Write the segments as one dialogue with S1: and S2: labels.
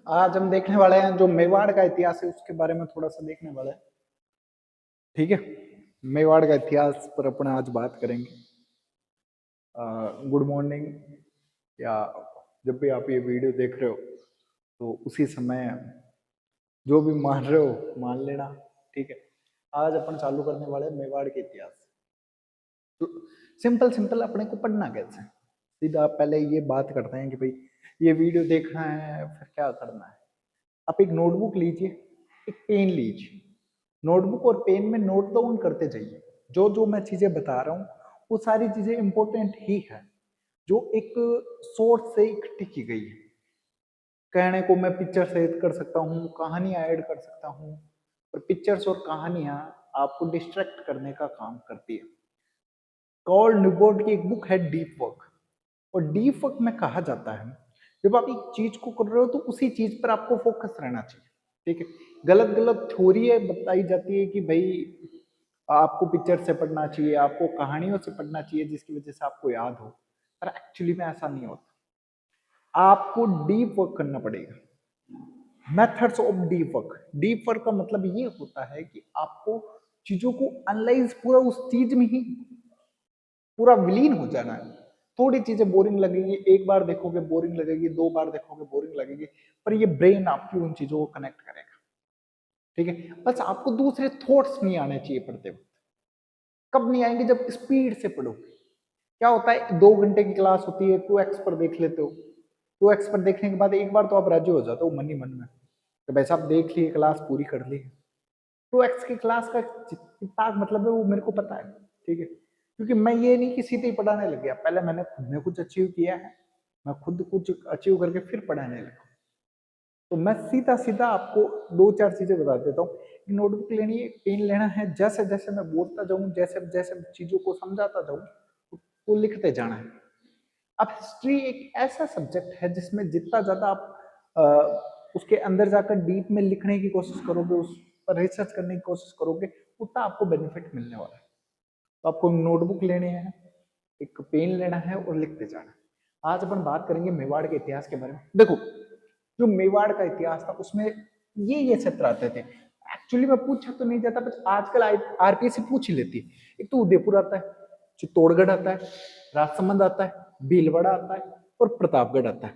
S1: आज हम देखने वाले हैं जो मेवाड़ का इतिहास है उसके बारे में थोड़ा सा देखने वाले हैं। ठीक है, मेवाड़ का इतिहास पर अपन आज बात करेंगे। गुड मॉर्निंग, या जब भी आप ये वीडियो देख रहे हो तो उसी समय जो भी मान रहे हो मान लेना। ठीक है, आज अपन चालू करने वाले हैं मेवाड़ के इतिहास। तो सिंपल सिंपल अपने को पढ़ना कैसे, सीधा पहले ये बात करते हैं कि भाई ये वीडियो देखना है फिर क्या करना है। आप एक नोटबुक लीजिए, एक पेन लीजिए, नोटबुक और पेन में नोट डाउन करते जाइए। जो जो मैं चीजें बता रहा हूँ वो सारी चीजें इंपॉर्टेंट ही है, जो एक सोर्स से इकट्ठी की गई है। कहने को मैं पिक्चर से ऐड कर सकता हूँ, कहानियां ऐड कर सकता हूँ, पर पिक्चर्स और कहानियां आपको डिस्ट्रैक्ट करने का काम करती है। कॉल न्यूपोर्ट की एक बुक है डीप वर्क, और डीप वर्क में कहा जाता है जब आप एक चीज को कर रहे हो तो उसी चीज पर आपको फोकस रहना चाहिए। ठीक है, गलत गलत थ्योरी बताई जाती है कि भाई आपको पिक्चर से पढ़ना चाहिए, आपको कहानियों से पढ़ना चाहिए जिसकी वजह से आपको याद हो, पर एक्चुअली में ऐसा नहीं होता। आपको डीप वर्क करना पड़ेगा। Methods of deep work, deep work का मतलब ये होता है कि आपको चीजों को एनालाइज पूरा उस चीज में ही पूरा विलीन हो जाना है। थोड़ी चीजें बोरिंग लगेगी, एक बार देखोगे बोरिंग लगेगी, दो बार देखोगे बोरिंग लगेगी, पर ये ब्रेन आपकी उन चीजों को कनेक्ट करेगा। ठीक है, बस आपको दूसरे थॉट्स नहीं आने चाहिए पढ़ते वक्त। कब नहीं आएंगे? जब स्पीड से पढ़ोगे। क्या होता है, 2 घंटे की क्लास होती है, 2x पर देख लेते हो। 2x पर देखने के बाद एक बार तो आप राजी हो जाते हो मन ही मन में, तो वैसे आप देख लिए, क्लास पूरी कर ली। 2x की क्लास का कितना मतलब है वो मेरे को पता है। ठीक है, क्योंकि मैं ये नहीं कि सीधे ही पढ़ाने लग गया, पहले मैंने खुद ने कुछ अचीव किया है, मैं खुद कुछ अचीव करके फिर पढ़ाने लगा। तो मैं सीधा सीधा आपको दो चार चीजें बता देता हूँ। नोटबुक लेनी है, पेन लेना है, जैसे जैसे मैं बोलता जाऊँ, जैसे जैसे चीजों को समझाता जाऊँ तो लिखते जाना है। अब हिस्ट्री एक ऐसा सब्जेक्ट है जिसमें जितना ज्यादा आप उसके अंदर जाकर डीप में लिखने की कोशिश करोगे, उस पर रिसर्च करने की कोशिश करोगे, उतना आपको बेनिफिट मिलने वाला है। तो आपको नोटबुक लेने हैं, एक पेन लेना है और लिखते जाना है। आज अपन बात करेंगे मेवाड़ के इतिहास के बारे में। देखो, जो मेवाड़ का इतिहास था उसमें ये क्षेत्र आते थे। एक्चुअली में पूछा तो नहीं जाता, बट आजकल आरपीएससी पूछ ही लेती है। एक तो उदयपुर आता है, चित्तौड़गढ़ आता है, राजसमंद आता है, भीलवाड़ा आता है और प्रतापगढ़ आता है।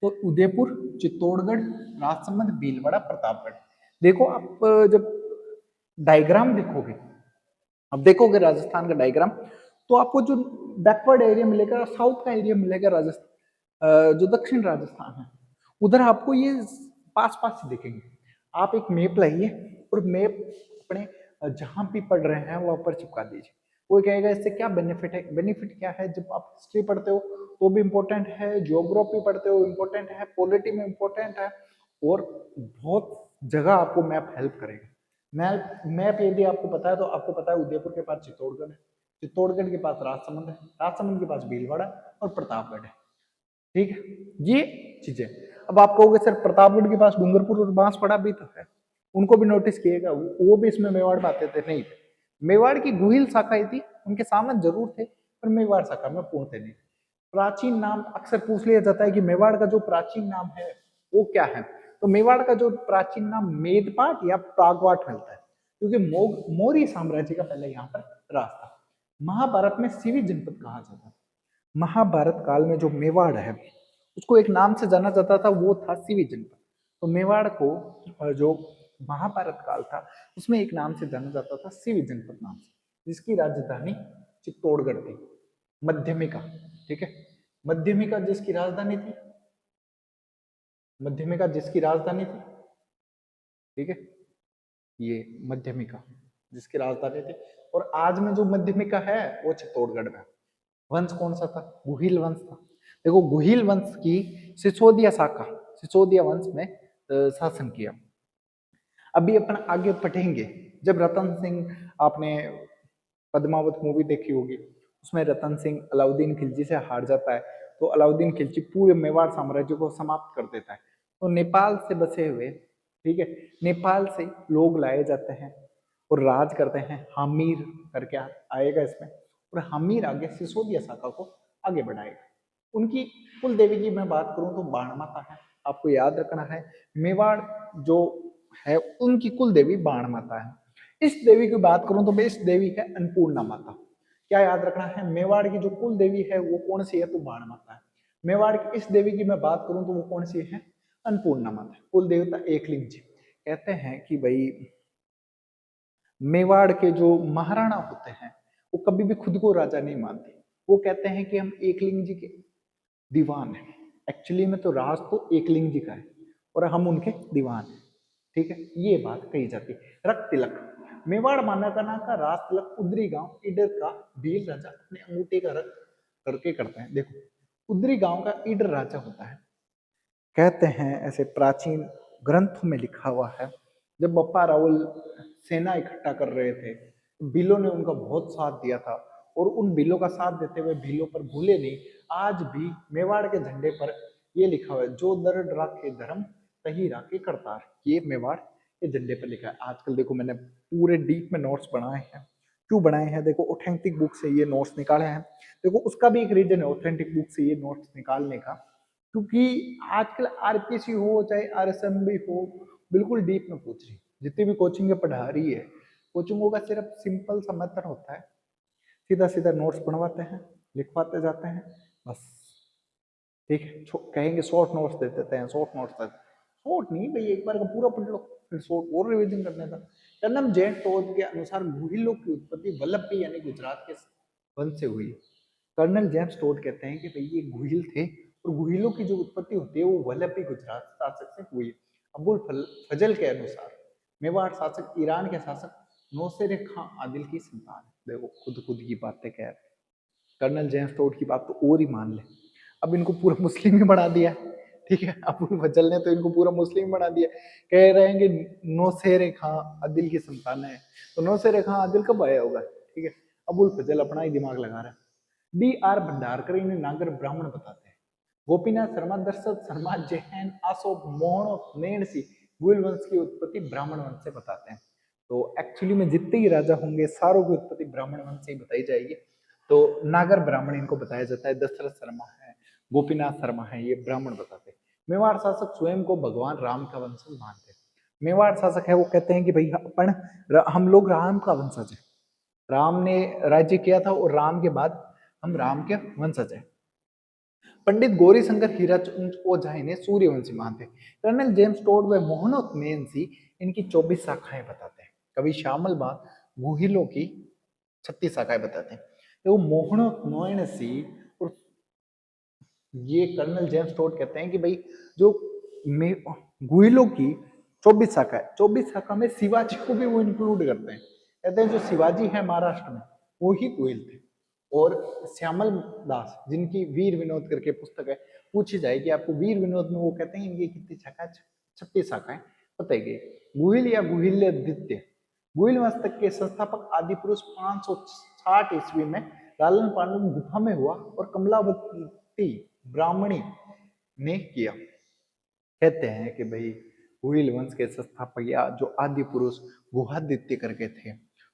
S1: तो उदयपुर, चित्तौड़गढ़, राजसमंद, भीलवाड़ा, प्रतापगढ़। देखो आप जब डायग्राम देखोगे, अब देखोगे राजस्थान का डायग्राम, तो आपको जो बैकवर्ड एरिया मिलेगा, साउथ का एरिया मिलेगा राजस्थान, जो दक्षिण राजस्थान है उधर आपको ये पास पास से दिखेंगे। आप एक मैप लाइए और मैप अपने जहां भी पढ़ रहे हैं वहां पर चिपका दीजिए। कोई कहेगा इससे क्या बेनिफिट है? बेनिफिट क्या है? जब आप हिस्ट्री पढ़ते हो तो भी इंपॉर्टेंट है, ज्योग्राफी पढ़ते हो इंपॉर्टेंट है, पॉलिटी में इंपॉर्टेंट है, और बहुत जगह आपको मैप हेल्प करेगा। मैप मैप यदि आपको पता है तो आपको पता है उदयपुर के पास चित्तौड़गढ़ है, चित्तौड़गढ़ के पास राजसमंद है, राजसमंद के पास भीलवाड़ा और प्रतापगढ़ है। ठीक है, ये चीजें। अब आप कहोगे सर प्रतापगढ़ के पास डूंगरपुर और बांसवाड़ा भी तो है, उनको भी नोटिस किएगा, वो भी इसमें मेवाड़ में आते थे? नहीं थे। मेवाड़ की गुहिल शाखा थी, उनके सामंत जरूर थे, पर मेवाड़ शाखा में पूर्ण थे नहीं। प्राचीन नाम अक्सर पूछ लिया जाता है कि मेवाड़ का जो प्राचीन नाम है वो क्या है, तो मेवाड़ का जो प्राचीन नाम मेदपाट या प्रागवाट मिलता है, क्योंकि मौर्य साम्राज्य का पहले यहाँ पर राज था। महाभारत में सिवी जनपद कहा जाता है। महाभारत काल में जो मेवाड़ है उसको एक नाम से जाना जाता था, वो था सिवी जनपद। तो मेवाड़ को जो महाभारत काल था उसमें एक नाम से जाना जाता था, सिवी जनपद नाम से, जिसकी राजधानी चित्तौड़गढ़ थी। मध्यमिका, ठीक है, मध्यमिका जिसकी राजधानी थी, मध्यमिका जिसकी राजधानी थी, ठीक है, ये मध्यमिका जिसकी राजधानी थी। और आज में जो मध्यमिका है वो चित्तौड़गढ़ में। वंश कौन सा था? गुहिल वंश था। देखो, गुहिल वंश की सिसोदिया शाखा, सिसोदिया वंश में शासन किया। अभी अपन आगे पढ़ेंगे, जब रतन सिंह, आपने पद्मावत मूवी देखी होगी, उसमें रतन सिंह अलाउद्दीन खिलजी से हार जाता है, तो अलाउद्दीन खिलजी पूरे मेवाड़ साम्राज्य को समाप्त कर देता है। तो नेपाल से बसे हुए, ठीक है, नेपाल से लोग लाए जाते हैं और राज करते हैं। हामिर करके आएगा इसमें, और हामिर आगे सिसोदिया शाखा को आगे बढ़ाएगा। उनकी कुल देवी की मैं बात करूं तो बाण माता है, आपको याद रखना है। मेवाड़ जो है उनकी कुल देवी बाण माता है। इस देवी की बात करूं तो इस देवी है अन्नपूर्णा माता। क्या याद रखना है, मेवाड़ की जो कुल देवी है वो कौन सी है, तो बाण माता है। मेवाड़ की इस देवी की मैं बात करूं तो वो कौन सी है, अन्नपूर्णा माता। कुल देवता एकलिंग जी। कहते हैं कि भाई मेवाड़ के जो महाराणा होते हैं वो कभी भी खुद को राजा नहीं मानते। वो कहते हैं कि हम एकलिंग जी के दीवान है। एक्चुअली में तो राज तो एकलिंग जी का है और हम उनके दीवान हैं। ठीक है, ये बात कही जाती है। रक्त तिलक, मेवाड़ मानाकाना का राज तिलक उदरी गांव ईडर का भील राजा अपने अंगूठे का रक्त करके करते हैं। देखो उदरी गांव का ईडर राजा होता है। कहते हैं ऐसे प्राचीन ग्रंथों में लिखा हुआ है, जब बप्पा राहुल सेना इकट्ठा कर रहे थे, भीलों ने उनका बहुत साथ दिया था और उन भीलों का साथ देते हुए भीलों पर भूले नहीं। आज भी मेवाड़ के झंडे पर ये लिखा हुआ है, जो दर्द राखे धर्म तही राखे करतार। ये मेवाड़ के झंडे पर लिखा है। आजकल देखो मैंने पूरे डीप में नोट्स बनाए हैं। क्यों बनाए हैं, देखो ऑथेंटिक बुक से ये नोट्स निकाले हैं। देखो उसका भी एक रीजन है ऑथेंटिक बुक से ये नोट्स निकालने का, क्योंकि आजकल आरपीसी हो चाहे आरएसएमबी हो, बिल्कुल डीप में पूछ रही। जितनी भी कोचिंग पढ़ा रही है, कोचिंगों का सिर्फ सिंपल सा मेथड होता है, सीधा सीधा नोट्स बनवाते हैं, लिखवाते जाते हैं, बस। ठीक है, कहेंगे शॉर्ट नोट्स दे देते हैं, शॉर्ट नोट्स देते हैं। शॉर्ट नहीं भाई, एक बार का पूरा पढ़ लो, फिर शॉर्ट और रिवीजन करने था। कर्नल जैन टोड के अनुसार गुहिलों की उत्पत्ति वल्लभी यानी गुजरात के वंश से हुई। कर्नल जेम्स टोड कहते हैं कि भाई ये गुहिल थे और गुहिलों की जो उत्पत्ति होती है वो वल्लभी गुजरात शासक से हुई। अबुल फजल के अनुसार मेवाड़ शासक ईरान के शासक नौशेर खां आदिल की संतान है। देखो खुद खुद की बातें कह रहे हैं। कर्नल जेम्स टोड की बात तो और ही मान ले। अब इनको पूरा मुस्लिम ही बना दिया। ठीक है, अबुल फजल ने तो इनको पूरा मुस्लिम बना दिया। कह रहे हैं कि नौशेर खां आदिल की संतान है, तो नौशेर खां आदिल कब आया होगा। ठीक है, अबुल फजल अपना ही दिमाग लगा रहा है। डी आर भंडारकर इन्हें नागर ब्राह्मण बताते हैं। गोपीनाथ शर्मा, दर्शक शर्मा, जैन, अशोक, मोहन, मेणसी गुल वंश की उत्पत्ति ब्राह्मण वंश से बताते हैं। तो एक्चुअली में जितने ही राजा होंगे सारों की उत्पत्ति ब्राह्मण वंश से ही बताई जाएगी। तो नागर ब्राह्मण इनको बताया जाता है। दशरथ शर्मा है, गोपीनाथ शर्मा है, ये ब्राह्मण बताते हैं। मेवाड़ शासक स्वयं को भगवान राम का वंशज मानते हैं। मेवाड़ शासक है वो कहते हैं कि भाई हम लोग राम का वंशज है। राम ने राज्य किया था और राम के बाद हम राम के वंशज हैं। पंडित गौरीशंकर हीराचंद ओझा इन्हें सूर्यवंशी मानते हैं। कर्नल जेम्स टोड व मोहनोत मेनसी इनकी 24 शाखाएं बताते हैं। कवि श्यामल बाग गुहिलों की 36 शाखाएं बताते हैं। तो मोहनोत मेनसी और ये कर्नल जेम्स टोड कहते हैं कि भाई जो गुहिलों की 24 शाखा है, 24 शाखा में शिवाजी को भी वो इंक्लूड करते हैं। कहते हैं जो शिवाजी है महाराष्ट्र में वो ही गुहिल थे। और श्यामल दास जिनकी वीर विनोद करके पुस्तक है, पूछी जाएगी आपको वीर विनोद में, वो कहते हैं इनकी कितनी शाखा, 36 शाखाएं बताई गई। गुहिल या गुहिल्यादित्य गुहिल मस्तक के संस्थापक आदि पुरुष 560 ईस्वी में लालन पांडु गुफा में हुआ और कमलावती ब्राह्मणी ने किया। कहते हैं कि भाई गुहिल वंश के संस्थापक या जो आदि पुरुष गुहादित्य करके थे,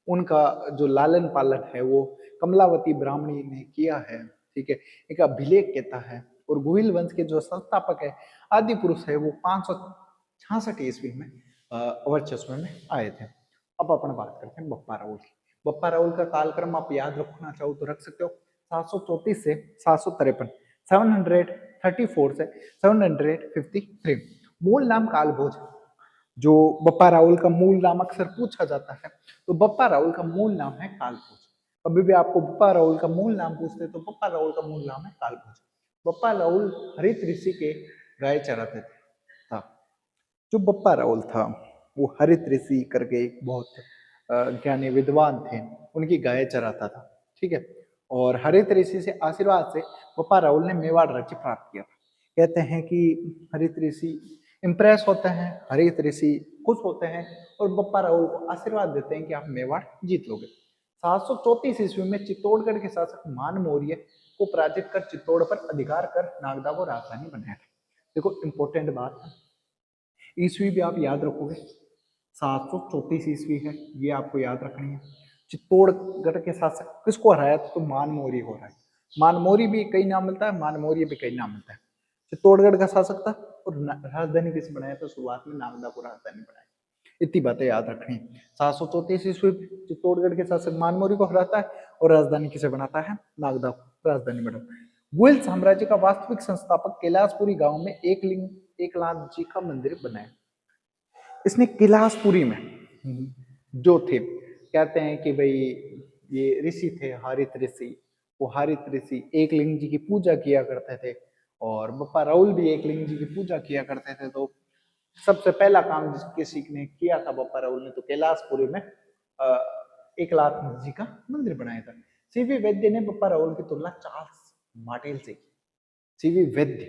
S1: उनका जो लालन पालन है वो कमलावती ब्राह्मणी ने किया है। ठीक है, एक अभिलेख कहता है। और गुहिल वंश के जो संस्थापक है, आदि पुरुष है, वो 566 ईस्वी में वर्चस्व में आए थे। अब अपन बात करते हैं बप्पा राउल की। बप्पा राउल का कालक्रम आप याद रखना चाहो तो रख सकते हो, 734 से 753, 734 से 753। मूल नाम कालभोज। जो बप्पा राउल का मूल नाम अक्सर पूछा जाता है, तो बप्पा राउल का मूल नाम है कालभोज। कभी भी आपको बप्पा राउल का मूल नाम पूछते तो बप्पा राउल का मूल नाम है कालभोज। बप्पा राउल हरित ऋषि के गाय चराते थे था। जो बप्पा राउल था वो हरित ऋषि करके एक बहुत ज्ञानी विद्वान थे, उनकी गाय चराता था। ठीक है, और हरित ऋषि से आशीर्वाद से बप्पा राउल ने मेवाड़ राज्य प्राप्त किया था। कहते हैं कि हरित ऋषि इंप्रेस होते हैं, हरित ऋषि खुश होते हैं और बप्पा राउल को आशीर्वाद देते हैं कि आप मेवाड़ जीत लोगे। 734 ईस्वी में चित्तौड़गढ़ के शासक मान मौर्य को पराजित कर चित्तौड़ पर अधिकार कर नागदा को राजधानी बनाया था। देखो इंपॉर्टेंट बात है, ईस्वी भी आप याद रखोगे, 734 ईस्वी है, ये आपको याद रखनी है। चित्तौड़गढ़ के शासक किसको हराया तो मान मौर्य को हराया। मान मौर्य भी कई नाम मिलता है, मान मौर्य भी कई नाम मिलता है। चित्तौड़गढ़ का शासक था और राजधानी किसे बनाया था? शुरुआत में नालंदा को राजधानी बनाया। इतनी बातें याद रखनी। 734 ईस्वी चित्तौड़गढ़ के शासक मानमौरी को हराता है और राजधानी किसे बनाता है? नागदा को राजधानी बनाता है। गुहिल साम्राज्य का वास्तविक संस्थापक कैलाशपुरी गांव में एकनाथ जी का मंदिर बनाया। इसने कैलाशपुरी में जो थे, कहते हैं कि भाई ये ऋषि थे हारित ऋषि, वो हारित ऋषि एकलिंग जी की पूजा किया करते थे और बप्पा राहुल भी एकलिंग जी की पूजा किया करते थे। तो सबसे पहला काम किसी ने किया था बप्पा राहुल ने, तो कैलाशपुरी में एकनाथ जी का मंदिर बनाया था। सीवी वैद्य ने बप्पा राहुल की तुलना चार्ल्स मार्टेल से की। सीवी वैद्य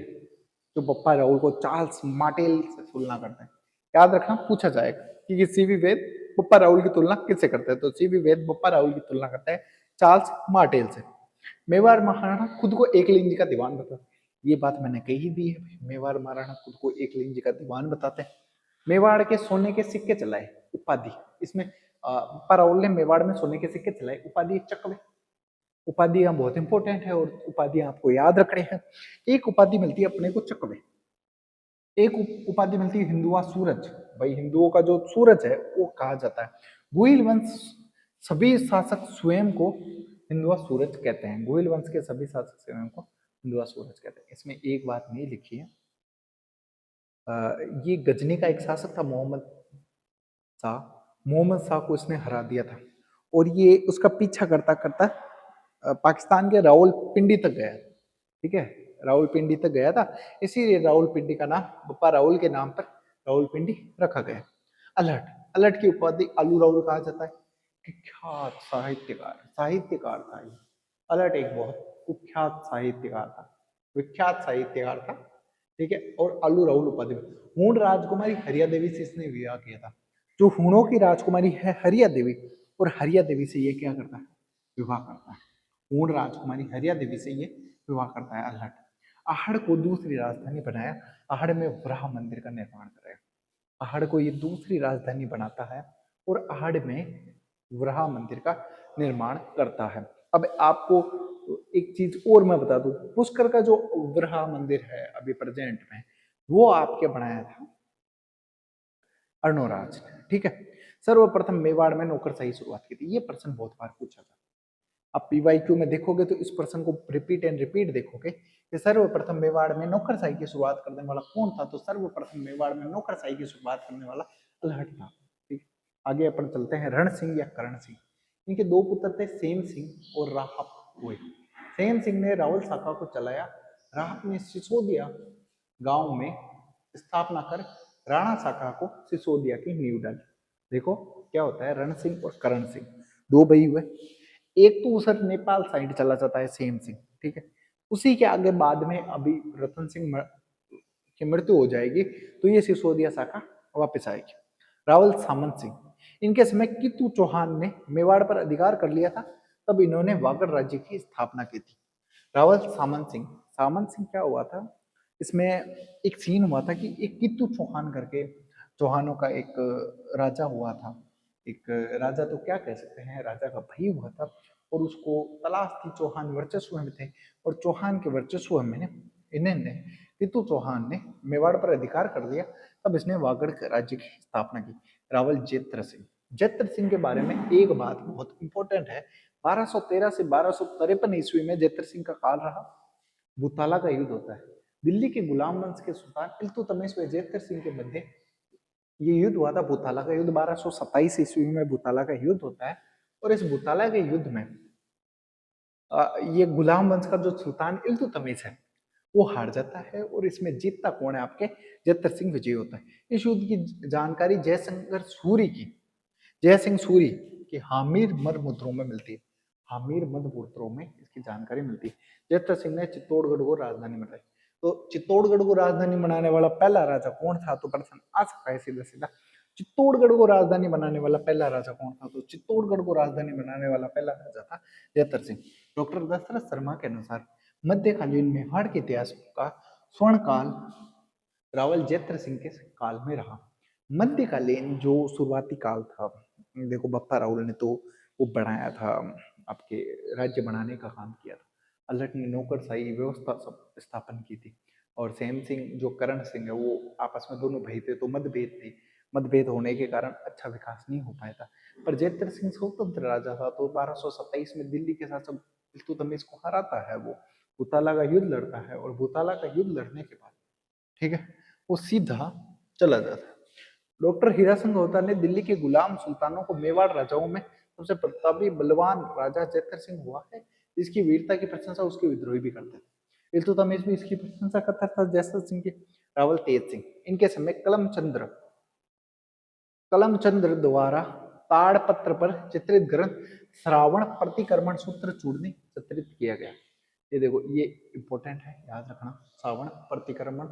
S1: जो बप्पा राहुल को चार्ल्स मार्टेल से तुलना करते हैं, याद रखना पूछा जाएगा कि सीवी वैद बप्पा राहुल की तुलना किससे करते हैं? तो सीवी वैद बप्पा राहुल की तुलना करता है चार्ल्स मार्टेल से। मेवाड़ महाराणा खुद को एकलिंग जी का दीवान बताते हैं। ये बात मैंने कही भी है, मेवाड़ महाराणा खुद को एकलिंग जी का दीवान बताते हैं। मेवाड़ के सोने के सिक्के चलाए, उपाधि इसमें बप्पा राहुल ने मेवाड़ में सोने के सिक्के चलाए, उपाधि चकवे। उपाधियां बहुत इंपॉर्टेंट है और उपाधियां आपको याद रखनी है। एक उपाधि मिलती है अपने को चकवे, एक उपाधि मिलती है हिंदुआ सूरज। भाई हिंदुओं का जो सूरज है वो कहा जाता है। गुहिल वंश सभी शासक स्वयं को हिंदुआ सूरज कहते हैं। गुहिल वंश के सभी शासक स्वयं को हिंदुआ सूरज कहते हैं। इसमें एक बात नहीं लिखी है, ये गजनी का एक शासक था शाह। मोहम्मद शाह को इसने हरा दिया था और ये उसका पीछा करता करता पाकिस्तान के रावलपिंडी तक गया। ठीक है, रावलपिंडी तक गया था, इसीलिए रावलपिंडी का नाम बप्पा राहुल के नाम पर रावलपिंडी रखा गया। अलहट, अलहट की उपाधि आलू राहुल कहा जाता है। कुख्यात साहित्यकार था ये। अलहट एक बहुत कुख्यात साहित्यकार था, विख्यात साहित्यकार था। ठीक है, और आलू राहुल उपाधि हूण राजकुमारी हरिया देवी से इसने विवाह किया था। जो हूणों की राजकुमारी है हरिया देवी, और हरिया देवी से ये क्या करता है? विवाह करता है। हूण राजकुमारी हरिया देवी से ये विवाह करता है अलहट। आहड़ को दूसरी राजधानी बनाया, आहड़ में वराह मंदिर का निर्माण कराया। आहड़ को ये दूसरी राजधानी बनाता है और आहड़ में वराह मंदिर का निर्माण करता है। अब आपको एक चीज और मैं बता दूं, पुष्कर का जो वराह मंदिर है अभी प्रेजेंट में, वो आपके बनाया था अर्णोराज। ठीक है, सर्वप्रथम मेवाड़ में नौकरशाही शुरुआत की थी। ये प्रश्न बहुत बार पूछा था, आप पीवाईक्यू में देखोगे तो इस प्रश्न को रिपीट एंड रिपीट देखोगे कि सर्वप्रथम मेवाड़ में नौकरशाही की शुरुआत करने वाला कौन था? तो सर्वप्रथम मेवाड़ में नौकरशाही की शुरुआत करने वाला अलहट था। ठीक, आगे अपन चलते हैं। रण सिंह या करण सिंह, इनके दो पुत्र थे, सेम सिंह और राहप हुए। सेम सिंह ने रावल शाखा को चलाया, राहप ने सिसोदिया गांव में स्थापना कर राणा शाखा को सिसोदिया की नींव डाली। देखो क्या होता है, रण सिंह और करण सिंह दो भाई हुए। एक तो उधर नेपाल साइड चला जाता है सेम सिंह। ठीक है, उसी के आगे बाद में अभी रतन सिंह की मृत्यु हो जाएगी तो ये सिसोदिया शाखा वापस आएगी। रावल सामंत सिंह, इनके समय कितु चौहान ने मेवाड़ पर अधिकार कर लिया था, तब इन्होंने वागड़ राज्य की स्थापना की थी। रावल सामंत सिंह क्या हुआ था, इसमें एक सीन हुआ था कि एक कित्तू चौहान करके चौहानों का एक राजा हुआ था। एक राजा तो क्या कह सकते हैं, राजा का भाई हुआ था और उसको तलाश थी, चौहान वर्चस्व में थे और चौहान के वर्चस्व में इन्होंने कित्तू चौहान ने मेवाड़ पर अधिकार कर लिया। तब इसने वागड़ राज्य की स्थापना की। रावल जेत्र सिंह के बारे में एक बात बहुत इंपॉर्टेंट है, 1213 से 1253 ईस्वी में जेत्र सिंह का काल रहा। बुताला का युद्ध होता है, दिल्ली के गुलाम वंश के सुल्तान इल्तुतमिश व जेत्र सिंह के मध्य ये युद्ध हुआ था। बुताला का युद्ध 1227 ईस्वी में बुताला का युद्ध होता है और इस बुताला के युद्ध में ये गुलाम वंश का जो सुल्तान इल्तुतमिश है वो हार जाता है और इसमें जीतता कौन है? आपके जेत्र सिंह विजयी होता है। इस युद्ध की जानकारी जय सिंह सूरी की हामिर मद मुद्रों में मिलती है। हामिर मद मुद्रों में इसकी जानकारी मिलती है। जेत्र सिंह ने चित्तौड़गढ़ को राजधानी बनाई। तो चित्तौड़गढ़ को राजधानी बनाने वाला पहला राजा कौन था? तो प्रश्न आ सकता है सीधा सीधा, चित्तौड़गढ़ को राजधानी बनाने वाला पहला राजा कौन था? तो चित्तौड़गढ़ को राजधानी बनाने वाला पहला राजा था जेत्र सिंह। डॉक्टर दशरथ शर्मा के अनुसार मध्यकालीन मेवाड़ के इतिहास का स्वर्ण काल रावल जेत्र सिंह के काल में रहा। मध्यकालीन जो शुरुआती काल था, देखो बप्पा राहुल ने तो वो बनाया था, आपके राज्य बनाने का काम किया था। अलहट ने नौकरशाही व्यवस्था सब स्थापन की थी और सेम सिंह जो करण सिंह है वो आपस में दोनों भाई थे, तो मतभेद थे। मतभेद होने के कारण अच्छा विकास नहीं हो पाया था। पर जयद्रथ सिंह स्वतंत्र राजा था, तो 1227 में दिल्ली के शासक इल्तुतमिश को हराता है। वो भूताला का युद्ध लड़ता है, और भूताला का युद्ध लड़ने के बाद, ठीक है, वो सीधा चला जाता है। डॉक्टर हीरा सिंह होता ने दिल्ली के गुलाम सुल्तानों को मेवाड़ राजाओं में सबसे प्रतापी बलवान राजा जयद्रथ सिंह हुआ है। इसकी वीरता की प्रशंसा उसके विद्रोही भी करते थे। इल्तुतमिश भी इसकी प्रशंसा करता था, जयद्रथ सिंह के रावल तेज सिंह। इनके समय कलमचंद्र द्वारा ताड़पत्र पर चित्रित ग्रंथ श्रावण प्रतिक्रमण सूत्र चूड़नी चित्रित किया गया। ये देखो, ये इंपॉर्टेंट है, याद रखना। श्रावण प्रतिक्रमण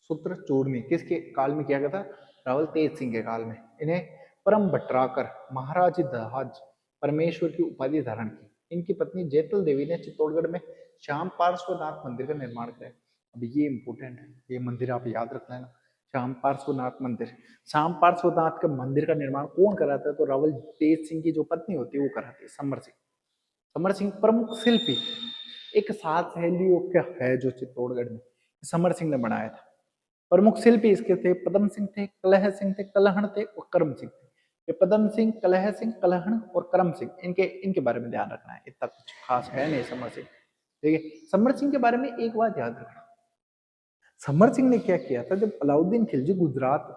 S1: सूत्र चूड़नी किसके काल में किया गया था? रावल तेज सिंह के काल में। इन्हें परम भट्टराकर महाराज दहाज परमेश्वर की उपाधि धारण की। इनकी पत्नी जैतल देवी ने चित्तौड़गढ़ में श्याम पार्श्वनाथ मंदिर का निर्माण कराया। अब ये इंपॉर्टेंट है, ये मंदिर आप याद रख लेना। श्याम पार्श्वनाथ मंदिर, श्याम पार्श्वनाथ के मंदिर का निर्माण कौन कराता है? तो रावल तेज सिंह की जो पत्नी होती है वो कराती है, समर सिंह। समर सिंह प्रमुख शिल्पी, एक 7 सहेलियों का है जो चित्तौड़गढ़ में समर सिंह ने बनाया था। प्रमुख शिल्पी इसके थे पदम सिंह थे, कलह सिंह थे, कलहण थे और करम सिंह थे। ये पदम सिंह, कलह सिंह, कलहण और करम सिंह, इनके बारे में ध्यान रखना है। इतना कुछ खास है नहीं समर सिंह। ठीक है, समर सिंह के बारे में एक बात याद रखना। समर सिंह ने क्या किया था? जब अलाउद्दीन खिलजी गुजरात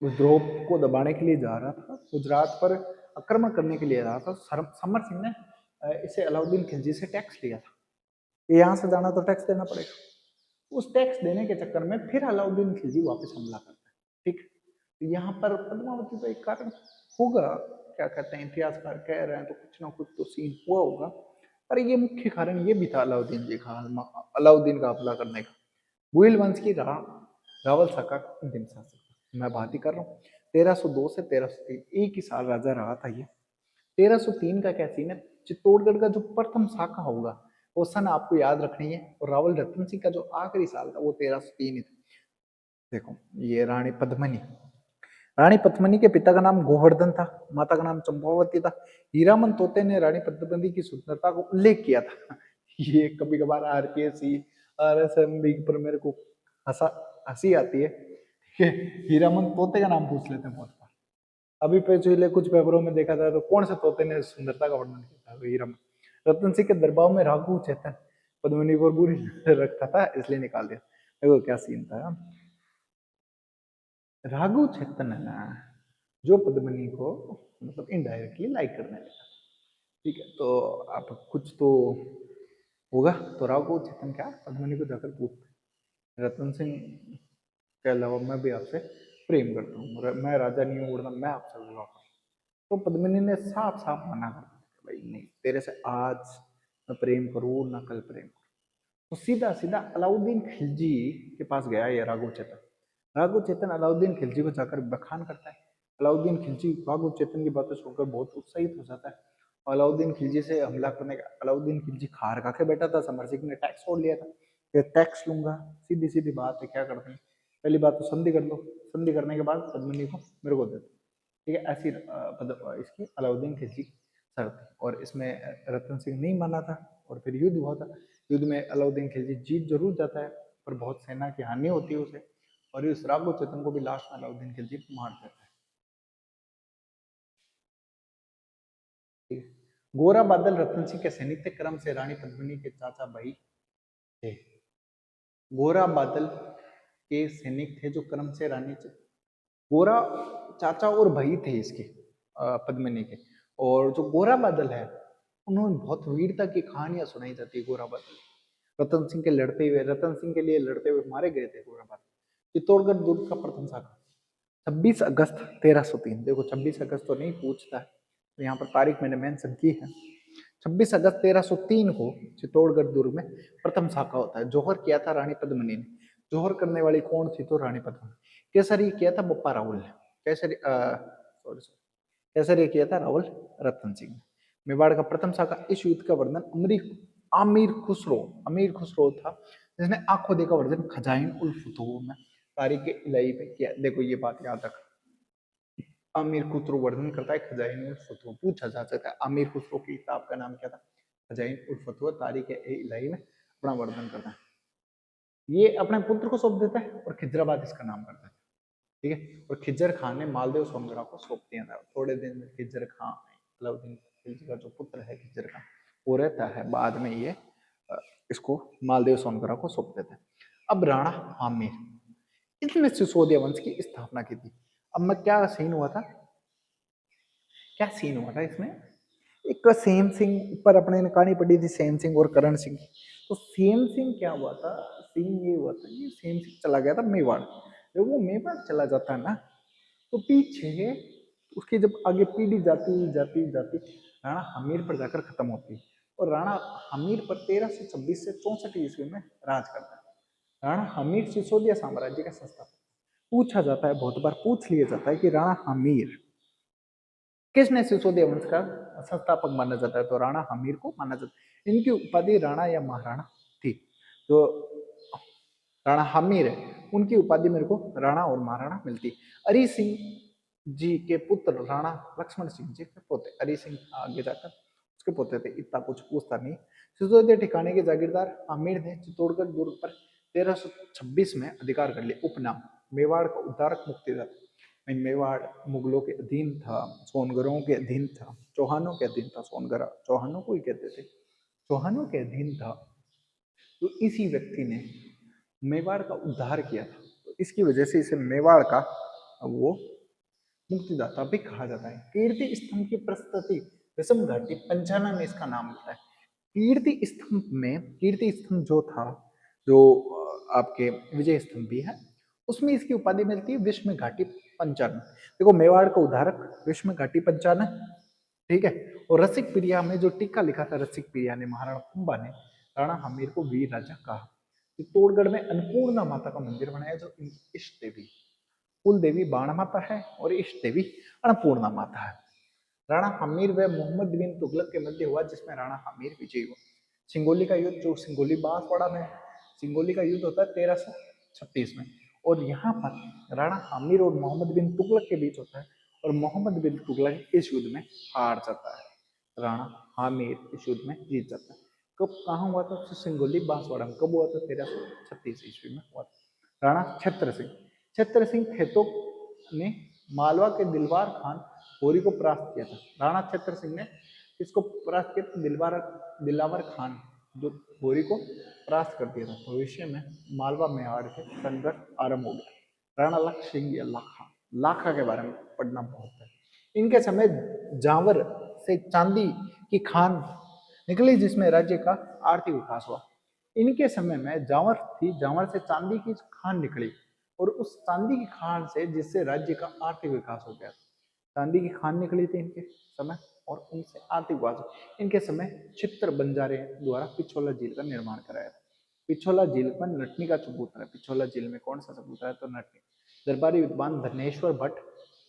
S1: विद्रोह को दबाने के लिए जा रहा था, गुजरात पर आक्रमण करने के लिए जा रहा था, समर सिंह ने इसे अलाउद्दीन खिलजी से टैक्स लिया था। यहाँ से जाना तो टैक्स देना पड़ेगा। उस टैक्स देने के चक्कर में फिर अलाउद्दीन खिलजी वापस हमला करता है। ठीक, तो यहाँ पर पद्मावती का एक कारण होगा, क्या कहते हैं इतिहासकार कह रहे हैं, तो कुछ ना कुछ तो सीन हुआ होगा। पर ये मुख्य कारण ये भी था अलाउद्दीन का हमला करने का। भुइल वंश की रावल शाखा का अंतिम शासक मैं बात ही कर रहा हूँ। 1302 से 1303 एक ही साल राजा रहा था ये। 1303 का क्या सीन है? चित्तौड़गढ़ का जो प्रथम शाखा होगा वो सन आपको याद रखनी है, और रावल रतन सिंह का जो आखिरी साल था वो 1303 ही था। देखो, ये रानी पद्मिनी के पिता का नाम गोवर्धन था, माता का नाम चंपावती था। हीरामन तोते ने रानी पद्मिनी की सुंदरता को उल्लेख किया था। ये कभी कभार आरपीएससी आरएसएमबी पर मेरे को हंसी आती है कि हीरामन तोते का नाम पूछ लेते हैं बहुत बार। अभी पिछले कुछ पेपरों में देखा था तो कौन से तोते ने सुंदरता का वर्णन किया था? तो हीरामन। रतन सिंह के दरबार में राघु चेतन पद्मिनी को बुरी रखता था, इसलिए निकाल दिया। देखो क्या सीन था। राघु चेतन है ना, जो पद्मिनी को मतलब इनडायरेक्टली लाइक करने लगा। ठीक है, तो आप कुछ तो होगा। तो राघु चेतन क्या पद्मिनी को जाकर पूछते, रतन सिंह के अलावा मैं भी आपसे प्रेम करता हूँ, मैं राजा नहीं हूँ, वरना मैं आपसे विवाह करूँ। तो पद्मिनी ने साफ साफ मना कर दिया, भाई नहीं, तेरे से आज मैं प्रेम करूँ ना कल प्रेम करूँ। तो सीधा सीधा अलाउद्दीन खिलजी के पास गया ये राघु चेतन। राघु चेतन अलाउद्दीन खिलजी को जाकर बखान करता है। अलाउद्दीन खिलजी राघु चेतन की बातें सुनकर बहुत उत्साहित हो जाता है। अलाउद्दीन खिलजी से हमला करने का, अलाउद्दीन खिलजी खार खा के बैठा था, समर सिंह ने टैक्स छोड़ लिया था, ये टैक्स लूंगा, सीधी सीधी बात है, क्या करते हैं, पहली बात तो संधि कर लो, संधि करने के बाद पद्मिनी को मेरे को दे दो। ठीक है, ऐसी इसकी अलाउद्दीन खिलजी शर्त थी, और इसमें रतन सिंह नहीं माना था, और फिर युद्ध हुआ था। युद्ध में अलाउद्दीन खिलजी जीत जरूर जाता है, पर बहुत सेना की हानि होती है उसे, और इस राघु चेतन को भी लास्ट में अलाउद्दीन खिलजी मार देता है। ठीक है, गोरा बादल रतन सिंह के सैनिक थे, क्रम से रानी पद्मिनी के चाचा भाई थे। गोरा बादल के सैनिक थे जो क्रम से गोरा चाचा और भाई थे इसके, पद्मिनी के। और जो गोरा बादल है, उन्होंने बहुत वीरता की कहानियां सुनाई जाती है। गोरा बादल रतन सिंह के लड़ते हुए, रतन सिंह के लिए लड़ते हुए मारे गए थे गोरा बादल। चित्तौड़गढ़ दुर्ग का प्रथम शाखा 26 अगस्त 1303। देखो 26 अगस्त तो नहीं पूछता है, तो यहाँ पर तारीख मैंने मेंशन की है। 26 अगस्त 1303 को चित्तौड़गढ़ दुर्ग में प्रथम शाखा होता है। जोहर किया था रानी पद्मिनी ने। जोहर करने वाली कौन थी? तो रानी पद्मिनी। केसरी किया था बप्पा राहुल ने। केसरी किया था राहुल रतन सिंह ने। मेवाड़ का प्रथम शाखा, इस युद्ध का वर्णन अमीर खुसरो था, जिसने आंखों देखा वर्णन खजाइन उल फुतूह में तारीख इलाही पे किया। देखो ये बात याद रख, आमिर खुसरो वर्णन करता है खजाइन उल फतवा। पूछा जा सकता है आमिर खुसरो की किताब का नाम क्या था? खजाइन उल फतवा तारीख इलाही में अपना वर्णन करता है। ये अपने पुत्र को सौंप देता है और खिजराबाद इसका नाम कर देता है, ठीक है। और खिज्जर खान ने मालदेव सोनगढ़ा को सौंप दिया था। थोड़े दिन में खिज्जर खान, अलाउद्दीन खिलजी का जो पुत्र है खिज्जर खान, वो रहता है, बाद में ये इसको मालदेव सोनगढ़ा को सौंप देता है। अब राणा आमेर, इसने सिसोदिया वंश की स्थापना की थी। अब मैं क्या सीन हुआ था, क्या सीन हुआ था इसमें, एक सेम सिंह ऊपर अपने ने कहानी पढ़ी थी, सेम सिंह और करण सिंह की। तो सेम सिंह क्या हुआ था, सीन ये हुआ था कि सेम सिंह चला गया था मेवाड़। जब वो मेवाड़ चला जाता है ना, तो पीछे उसकी जब आगे पीढ़ी जाती जाती जाती राणा हमीर पर जाकर खत्म होती है। और राणा हमीर पर 1326 से 64 ईस्वी में राज करता है। राणा हमीर सिसोदिया साम्राज्य का संस्थापक। पूछा जाता है, बहुत बार पूछ लिया जाता है कि राणा हमीर किसने सिसोदिया वंश का संस्थापक माना जाता है, तो राणा हमीर को माना जाता है। इनकी उपाधि राणा या महाराणा थी। तो राणा हमीर है, उनकी उपाधि मेरे को राणा और महाराणा मिलती। अरी सिंह जी के पुत्र राणा लक्ष्मण सिंह जी के पोते, अरी सिंह आगे जाकर उसके पोते थे, इतना कुछ पूछता नहीं। सिसोदिया ठिकाने के जागीरदार आमिर ने चित्तौड़गढ़ दुर्ग पर 1326 में अधिकार कर लिया। उपनाम मेवाड़ का उद्धारक मुक्तिदाता। मेवाड़ मुगलों के अधीन था, सोनगरों के अधीन था, चौहानों के अधीन था। सोनगरा चौहानों को ही कहते थे, चौहानों के अधीन था। तो इसी व्यक्ति ने मेवाड़ का उद्धार किया था, तो इसकी वजह से इसे मेवाड़ का वो मुक्तिदाता भी कहा जाता है। कीर्ति स्तंभ की प्रस्तुति विषम घाटी पंचानन में इसका नाम मिलता है। कीर्ति स्तंभ में, कीर्ति स्तंभ जो था, जो आपके विजय स्तंभ भी है, उसमें इसकी उपाधि मिलती है विषम घाटी पंचानन। देखो मेवाड़ का उद्धारक विषम घाटी पंचानन, ठीक है। और रसिक प्रिया में जो टीका लिखा था रसिक प्रिया ने, महाराणा कुंभा ने राणा हमीर को वीर राजा कहा। चित्तौड़गढ़ में अन्नपूर्णा माता का मंदिर बनाया, जो इनकी इष्ट देवी, कुल देवी बाण माता है और इष्ट देवी अन्नपूर्णा माता है। राणा हमीर व मोहम्मद बिन तुगलक के मध्य हुआ, जिसमें राणा हमीर विजयी हुआ। सिंगोली का युद्ध, जो सिंगोली बांसवाड़ा में, सिंगोली का युद्ध होता है 1336 में, और यहाँ पर राणा हमीर और मोहम्मद बिन तुगलक के बीच होता है, और मोहम्मद बिन तुगलक इस युद्ध में हार जाता है। राणा हामिर इस युद्ध में जीत जाता है। कब कहाँ हुआ था, तो सिंगोली बांसवाड़ा में। कब हुआ था, 1336 ईस्वी में हुआ था। राणा छत्र सिंह, छत्र सिंह खेतों ने मालवा के दिलवार खान होरी को परास्त किया था। राणा छत्र सिंह ने इसको परास्त किया था, दिलावर खान जो होरी को परास्त कर दिया था। भविष्य में मालवा मेवाड़ के संघर्ष आरंभ हो गया। राणा लक्ष्य सिंह या लाखा, लाखा के बारे में पढ़ना बहुत है। इनके समय जावर से चांदी की खान निकली, जिसमें राज्य का आर्थिक विकास हुआ। इनके समय में जावर थी, जावर से चांदी की खान निकली, और उस चांदी की खान से जिससे राज्य का आर्थिक विकास हो गया। चांदी की खान निकली थी इनके समय, और उनसे आर्थिक विकास। इनके समय चित्र बंजारे द्वारा पिछोला झील का निर्माण कराया था। पिछोला झील पर नटनी का चबूतरा है। पिछोला झील में कौन सा चबूतरा है, तो नटनी। दरबारी विद्वान धनेश्वर भट्ट,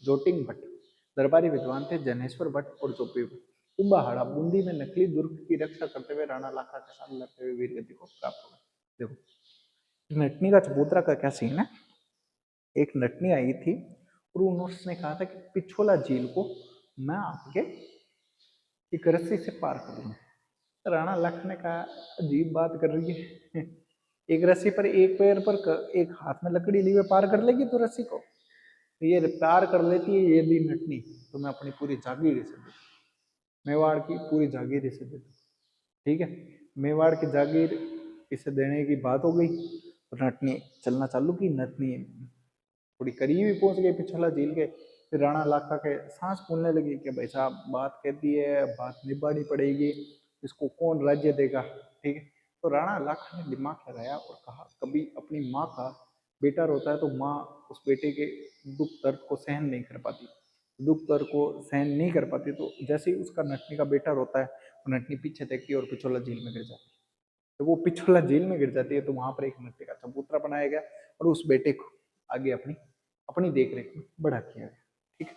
S1: जोटिंग भट्ट दरबारी विद्वान थे, जनेश्वर भट्ट और जोपी भट्ट। कुंभाहाड़ा बूंदी में नकली दुर्ग की रक्षा करते हुए राणा लाखा के साथ लड़ते हुए वीर गति को प्राप्त हुआ। देखो नटनी का चबूतरा का क्या सीन है। एक नटनी आई थी और उन्होंने कहा था कि पिछोला झील को मैं आपके एक रस्सी से पार कर लूँ। राणा लक्ष्मण ने कहा अजीब बात कर रही है, एक रस्सी पर एक पैर पर एक हाथ में लकड़ी लिए हुए पार कर लेगी तो रस्सी को, तो ये पार कर लेती है ये भी नटनी, तो मैं अपनी पूरी जागीर इसे दे, मेवाड़ की पूरी जागीर इसे दे दूँ, ठीक है। मेवाड़ की जागीर इसे देने की बात हो गई, तो नटनी चलना चालू की। नटनी थोड़ी करीब ही पहुंच गई पिछला झील के। फिर राणा लाखा के सांस फूलने लगी कि भाई साहब बात कहती है, बात निभानी पड़ेगी, इसको कौन राज्य देगा, ठीक है। तो राणा लाखा ने दिमाग लगाया और कहा कभी अपनी माँ का बेटा रोता है तो माँ उस बेटे के दुख दर्द को सहन नहीं कर पाती, दुख दर्द को सहन नहीं कर पाती, तो जैसे ही उसका नटनी का बेटा रोता है, वो नटनी पीछे देखती है और पिछोला झील में गिर जाती है। तो वो पिछोला झील में गिर जाती है, तो वहां पर एक नटनी का चबूतरा बनाया गया और उस बेटे को आगे अपनी अपनी देख रेख में बड़ा किया गया, ठीक है।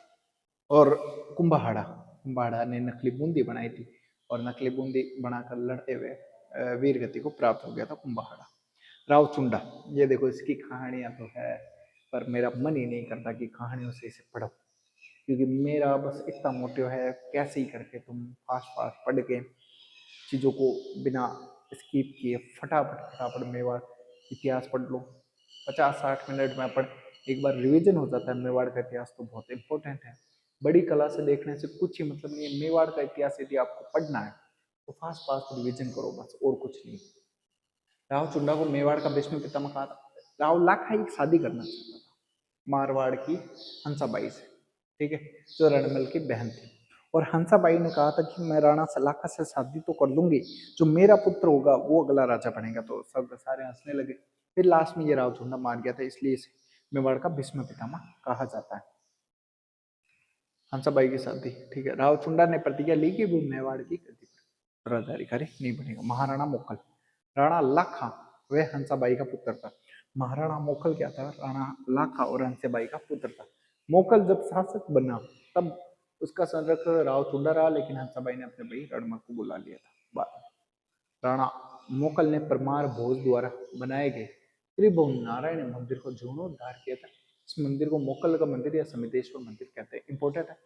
S1: और कुंभाहाड़ा, कुंभाहाड़ा ने नकली बूंदी बनाई थी, और नकली बूंदी बनाकर लड़ते हुए वीर गति को प्राप्त हो गया था कुंभाहाड़ा। रावचुंडा, ये देखो इसकी कहानियां तो है, पर मेरा मन ही नहीं करता कि कहानियों से इसे पढ़ो, क्योंकि मेरा बस इतना मोटिव है कैसे ही करके तुम फास्ट फास्ट पढ़ के चीज़ों को बिना स्किप किए फटाफट फटाफट मेवाड़ इतिहास पढ़ लो, 50-60 मिनट में अपन एक बार रिवीजन हो जाता है। मेवाड़ का इतिहास तो बहुत इंपॉर्टेंट है, बड़ी कला से देखने से कुछ ही मतलब नहीं है। मेवाड़ का इतिहास यदि आपको पढ़ना है तो फास्ट फास्ट रिवीजन करो बस, और कुछ नहीं। राव चुंडा को मेवाड़ का भीष्म पितामह कहा था। राव लाखा एक शादी करना चाहता था मारवाड़ की हंसाबाई से, ठीक है, जो रणमल की बहन थी। और हंसाबाई ने कहा था कि मैं राणा सलाखा से शादी तो कर लूंगी, जो मेरा पुत्र होगा वो अगला राजा बनेगा। तो सब सारे हंसने लगे। फिर लास्ट में ये राव चुंडा मार गया था, इसलिए इसे मेवाड़ का भीष्म पितामह कहा जाता है। हंसाबाई की शादी, ठीक है। राव चुंडा ने प्रतिज्ञा ली कि वो मेवाड़ की गद्दी पर उत्तराधिकारी नहीं बनेगा। महाराणा मोकल, राणा लाखा वह हंसाबाई का पुत्र था। महाराणा मोकल क्या था? राणा लाखा और हंसाबाई का पुत्र था। मोकल जब शासक बना तब उसका संरक्षक राव चुंडा रहा, लेकिन हंसाबाई ने अपने भाई रणमल को बुला लिया था बाद में। राणा मोकल ने परमार भोज द्वारा बनाए गए त्रिभुवन नारायण मंदिर को जीर्णोद्धार किया था। इस मंदिर को मोकल का मंदिर या समितेश्वर मंदिर कहते हैं, इंपॉर्टेंट है।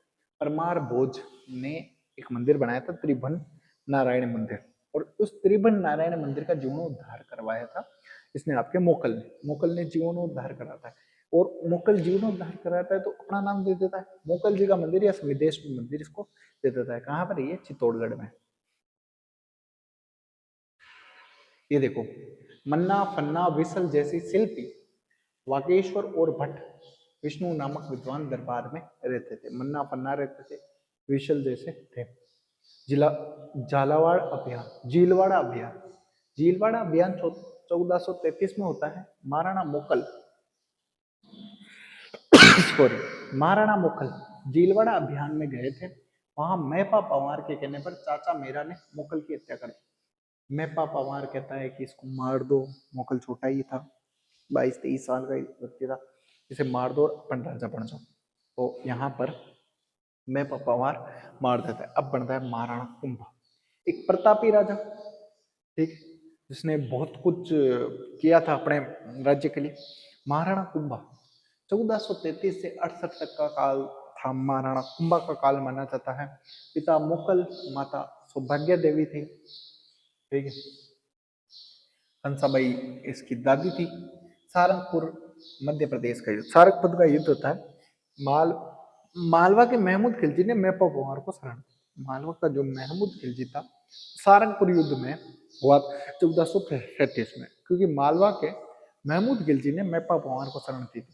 S1: परमार भोज ने एक मंदिर बनाया था, त्रिभुवन नारायण मंदिर, और उस त्रिभुवन नारायण मंदिर का जीर्णोद्धार करवाया था इसने, आपके मोकल ने जीर्णोद्धार करा था। और मोकल जीर्णोद्धार कराता है तो अपना नाम दे देता है मोकल जी का मंदिर या समितेश्वर मंदिर, इसको दे देता है। कहाँ पर? ये चित्तौड़गढ़ में। ये देखो, मन्ना फन्ना विसल जैसी शिल्पी वागेश्वर और भट्ट विष्णु नामक विद्वान दरबार में रहते थे। मन्ना फन्ना रहते थे, विशल जैसे थे। जिला झालावाड़ अभियान, झीलवाड़ा अभियान, झीलवाड़ा अभियान 1433 में होता है। महाराणा मोकल सॉरी महाराणा मोकल झीलवाड़ा अभियान में गए थे। वहां मैपा पवार के कहने पर चाचा मेरा ने मोकल की हत्या कर दी। मैपा पवार कहता है कि इसको मार दो, मोकल छोटा ही था, 22-23 साल का व्यक्ति था, इसे मार दो और अपन राजा बन जाओ। तो यहाँ पर मैपा पवार मार देता है। अब बनता है महाराणा कुंभा, एक प्रतापी राजा, ठीक, जिसने बहुत कुछ किया था अपने राज्य के लिए। महाराणा कुंभा 1433 से 68 तक का काल था। महाराणा कुंभा का काल माना जाता है। पिता मुकल, माता सौभाग्य देवी थी, ठीक है। हंसाबाई इसकी दादी थी। सारंगपुर मध्य प्रदेश का युद्ध, सारंगपुर का युद्ध होता है। माल मालवा के महमूद खिलजी ने मैपा पवार को शरण, मालवा का जो महमूद खिलजी था सारंगपुर युद्ध में हुआ 1433 में, क्योंकि मालवा के महमूद खिलजी ने मैपा पवार को शरण दी थी।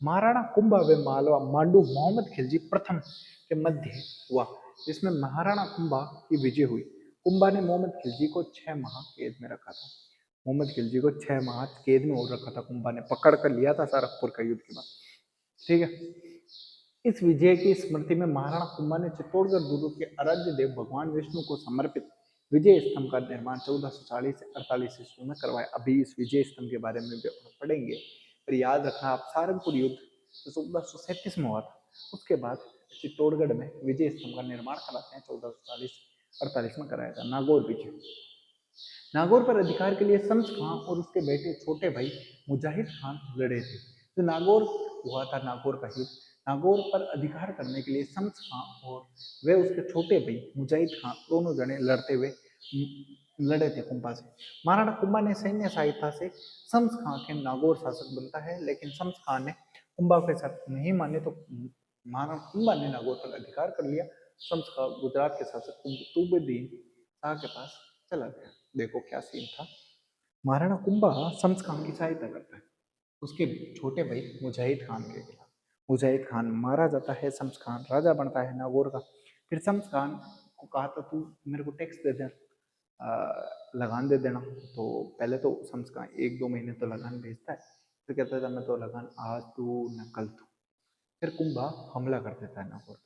S1: महाराणा कुंभा व मालवा मांडू मोहम्मद खिलजी प्रथम के मध्य हुआ, जिसमें महाराणा कुंभा की विजय हुई। कुंभा ने मोहम्मद खिलजी को 6 माह कैद में रखा था। मोहम्मद खिलजी को 6 माह कैद में हो रखा था, कुंभा ने पकड़ कर लिया था सारंगपुर का युद्ध के बाद, ठीक है। इस विजय की स्मृति में महाराणा कुंभा ने चित्तौड़गढ़ दुर्ग के आराध्य देव भगवान विष्णु को समर्पित विजय स्तंभ का निर्माण 1440 से 48 ईस्वी में करवाया। अभी इस विजय स्तंभ के बारे में भी पढ़ेंगे, पर याद रखना आप, सारंगपुर युद्ध 1437 में हुआ था, उसके बाद चित्तौड़गढ़ में विजय स्तंभ का निर्माण कराते हैं 1440-48 में कराया था। नागौर विजय, नागौर पर अधिकार के लिए शम्स खां और उसके बेटे छोटे भाई मुजाहिद खान लड़े थे। तो नागौर हुआ था, नागौर का युद्ध। नागौर पर अधिकार करने के लिए शम्स खां और वे उसके छोटे भाई मुजाहिद खान दोनों जने लड़ते हुए लड़े थे कुंभा से। महाराणा कुंभा ने सैन्य सहायता से शम्स खां के नागौर शासक बनता है, लेकिन शम्स खान ने कुंभा के साथ नहीं माने, तो महाराणा कुंभा ने नागौर पर अधिकार कर लिया। शम्स खां गुजरात के शासक कुतुबुद्दीन शाह के पास चला गया। देखो क्या सीन था। महाराणा कुंभा शम्स खान की सहायता करता है उसके छोटे भाई मुजाहिद खान के खिलाफ। मुजाहिद खान मारा जाता है, शम्स खान राजा बनता है नागौर का। फिर शम्स खान को कहा था तू मेरे को टैक्स दे दे, लगान दे देना। तो पहले तो शम्स खान 1-2 महीने तो लगान भेजता है, फिर कहता था मैं तो लगान आज तू न कल तू। फिर कुंभा हमला कर देता है नागौर,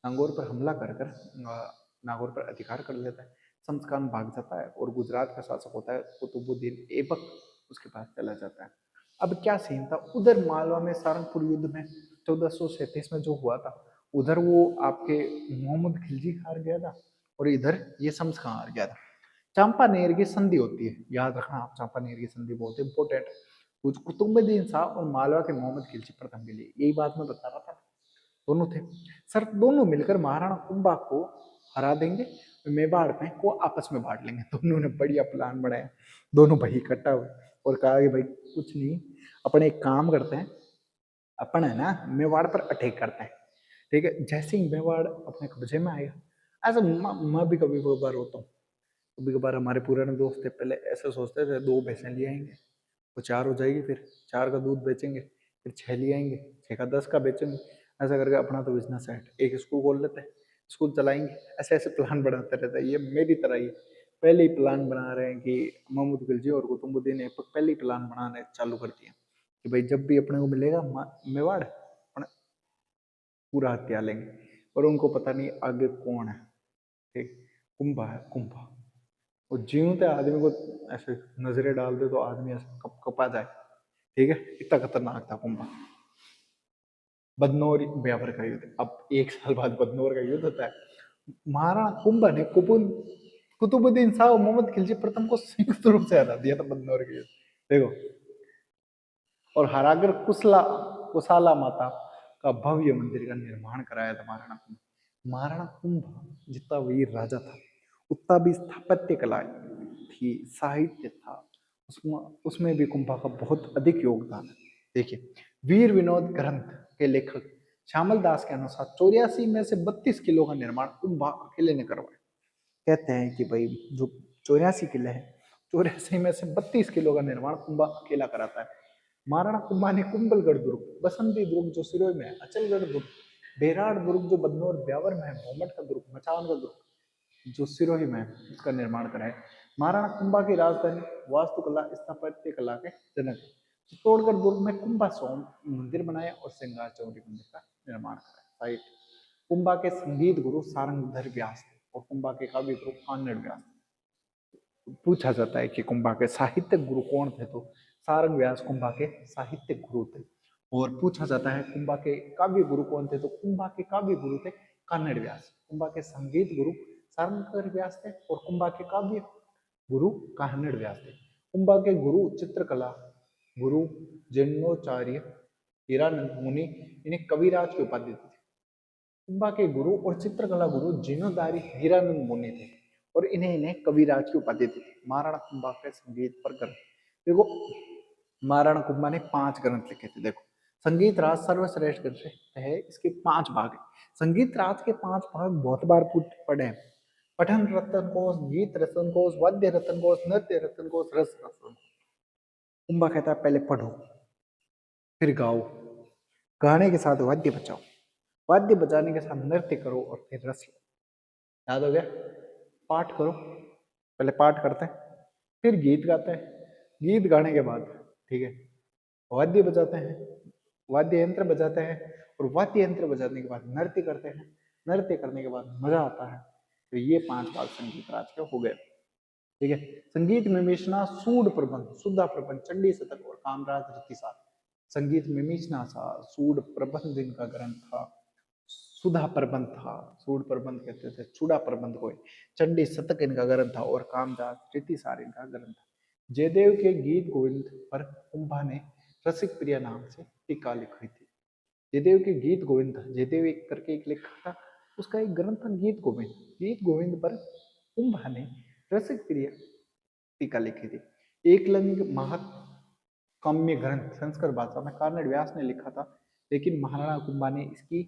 S1: नागौर पर हमला कर कर नागौर पर अधिकार कर लेता है। शम्स खान भाग जाता है और गुजरात का शासक होता है कुतुबुद्दीन ऐबक, उसके पास चला जाता है। अब क्या सीन था उधर मालवा में, सारंगपुर युद्ध में 1437 में जो हुआ था, उधर वो आपके मोहम्मद खिलजी हार गया था और इधर ये शम्स खान हार गया था। चांपानेर की संधि होती है, याद रखना आप, चांपानेर की संधि बहुत इंपॉर्टेंट है। कुछ कुतुबुद्दीन शाह और मालवा के मोहम्मद खिलजी प्रथम के लिए, यही बात मैं बता रहा था, दोनों थे। सर दोनों मिलकर महाराणा कुंभा को हरा देंगे, मेवाड़ में को आपस में बांट लेंगे। दोनों ने बढ़िया प्लान बनाया, दोनों भाई इकट्ठा हुए, और कहा कि भाई कुछ नहीं, अपन एक काम करते हैं, अपन है ना मेवाड़ पर अटैक करते हैं, ठीक है। जैसे ही मेवाड़ अपने कब्जे में आएगा, ऐसा मैं भी कभी कभार होता हूँ, कभी कभार हमारे पुराने दोस्त थे पहले ऐसे सोचते थे 2 भैंसें ले आएंगे, वो 4 हो जाएगी, फिर 4 का दूध बेचेंगे, फिर 6 ले आएंगे, 6 का 10 का बेचेंगे, ऐसा करके अपना तो बिजनेस सेट, एक स्कूल खोल लेते हैं, स्कूल चलाएंगे, ऐसे ऐसे प्लान बनाते रहते हैं। ये मेरी तरह ही पहले ही प्लान बना रहे हैं कि महमूद खिलजी और कुतुबुद्दीन ऐबक पहले ही प्लान बनाने चालू कर दिए कि भाई जब भी अपने को मिलेगा मेवाड़ अपन पूरा हत्या लेंगे। और उनको पता नहीं आगे कौन है, ठीक, कुंभा है, कुंभा। और जीवते आदमी को ऐसे नजरें डाल दे तो आदमी ऐसे कप कपा जाए, ठीक है, इतना खतरनाक था कुंभा। बदनौर ब्यावर का युद्ध, अब 1 साल बाद बदनौर का युद्ध होता है। महाराणा कुंभा ने कुतुबुद्दीन शाह मोहम्मद खिलजी प्रथम को संयुक्त रूप से हरा दिया था बदनौर के युद्ध, देखो। और हराकर कुशाला माता का भव्य मंदिर का निर्माण कराया था महाराणा कुंभ। महाराणा कुंभ जितना वीर राजा था उतना भी स्थापत्य कला थी, साहित्य था, उसमें उसमें भी कुंभा का बहुत अधिक योगदान है। देखिए, वीर विनोद ग्रंथ के लेखक श्यामल दास के अनुसार 84 में से 32 किलो का निर्माण कुंभा अकेले ने करवाया। कहते हैं कि भाई जो 84 किले हैं, 84 में से 32 किलो का निर्माण कुंभा अकेला कराता है। महाराणा कुंभा ने कुंभलगढ़ दुर्ग, बसंती दुर्ग जो सिरोही में है, अचलगढ़ दुर्ग, बेराड़ दुर्ग जो बदनौर ब्यावर में है, मोहम्मद का दुर्ग, मचान का दुर्ग जो सिरोही में है, उसका निर्माण कराया। महाराणा कुंभा की राजधानी वास्तुकला स्थापत्य कला के जनक है। चित्तौड़गढ़ दुर्ग में कुंभा सोम मंदिर बनाया और श्रृंगार चौरी मंदिर का निर्माण कराया। कुंभा के संगीत गुरु सारंगधर व्यास थे और कुंभा के काव्य गुरु कान्नड़ व्यास थे। पूछा जाता है कि कुंभा के साहित्यिक गुरु कौन थे, तो सारंग व्यास कुंभा के साहित्यिक गुरु थे। और पूछा जाता है कुंभा के काव्य गुरु कौन थे, तो कुंभा के काव्य गुरु थे कान्नड़ व्यास। कुंभा के संगीत गुरु सारंगधर व्यास थे और कुंभा के काव्य गुरु कान्नड़ व्यास थे। कुंभा के गुरु चित्रकला गुरु जन्नोचार्य हीरानंद मुनि, इन्हें कविराज की उपाधि दी। कुंभा के गुरु और चित्रकला गुरु जीर्णोद्धारी हीरानंद मुनि थे और इन्हें इन्हें कविराज की उपाधि दी थी। महाराणा कुंभा के संगीत पर ग्रंथ, देखो महाराणा कुंभा ने 5 ग्रंथ लिखे थे। देखो, संगीत राज सर्वश्रेष्ठ ग्रंथ है, इसके 5 भाग है। संगीत राज के 5 भाग बहुत बार पढ़े हैं। पठन रतन कोश, गीत रतन कोश, वाद्य रतन कोश, नृत्य रतन कोश, रस रतन कोश। कुंभा कहता है पहले पढ़ो, फिर गाओ, गाने के साथ वाद्य बजाओ, वाद्य बजाने के साथ नृत्य करो और फिर रस लो। याद हो गया? पाठ करो, पहले पाठ करते हैं, फिर गीत गाते हैं, गीत गाने के बाद, ठीक है, वाद्य बजाते हैं, वाद्य यंत्र बजाते हैं, और वाद्य यंत्र बजाने के बाद नृत्य करते हैं, नृत्य करने के बाद मजा आता है। तो ये 5 भाग संगीत राज के हो गए, ठीक है। संगीत में मिश्ना सूड प्रबंध, सुधा प्रबंध, चंडी शतक और कामराज रीतिसार। संगीत में मिश्ना था, सूड प्रबंध इनका ग्रंथ था, सुधा प्रबंध था, सूड प्रबंध कहते थे, चूड़ा प्रबंध कोई, चंडी शतक इनका ग्रंथ था और कामराज रीतिसार इनका ग्रंथ था। जयदेव के गीत गोविंद पर कुंभा ने रसिक प्रिया नाम से टीका लिखी थी। जयदेव के गीत गोविंद, जयदेव एक करके एक लिखा था, उसका एक ग्रंथ था गीत गोविंद। गीत गोविंद पर कुंभा ने रसिक प्रिया टीका लिखी थी। एकलिंग महाकाम्य ग्रंथ संस्कृत भाषा में कान्नड़ व्यास ने लिखा था, लेकिन महाराणा कुंभा ने इसकी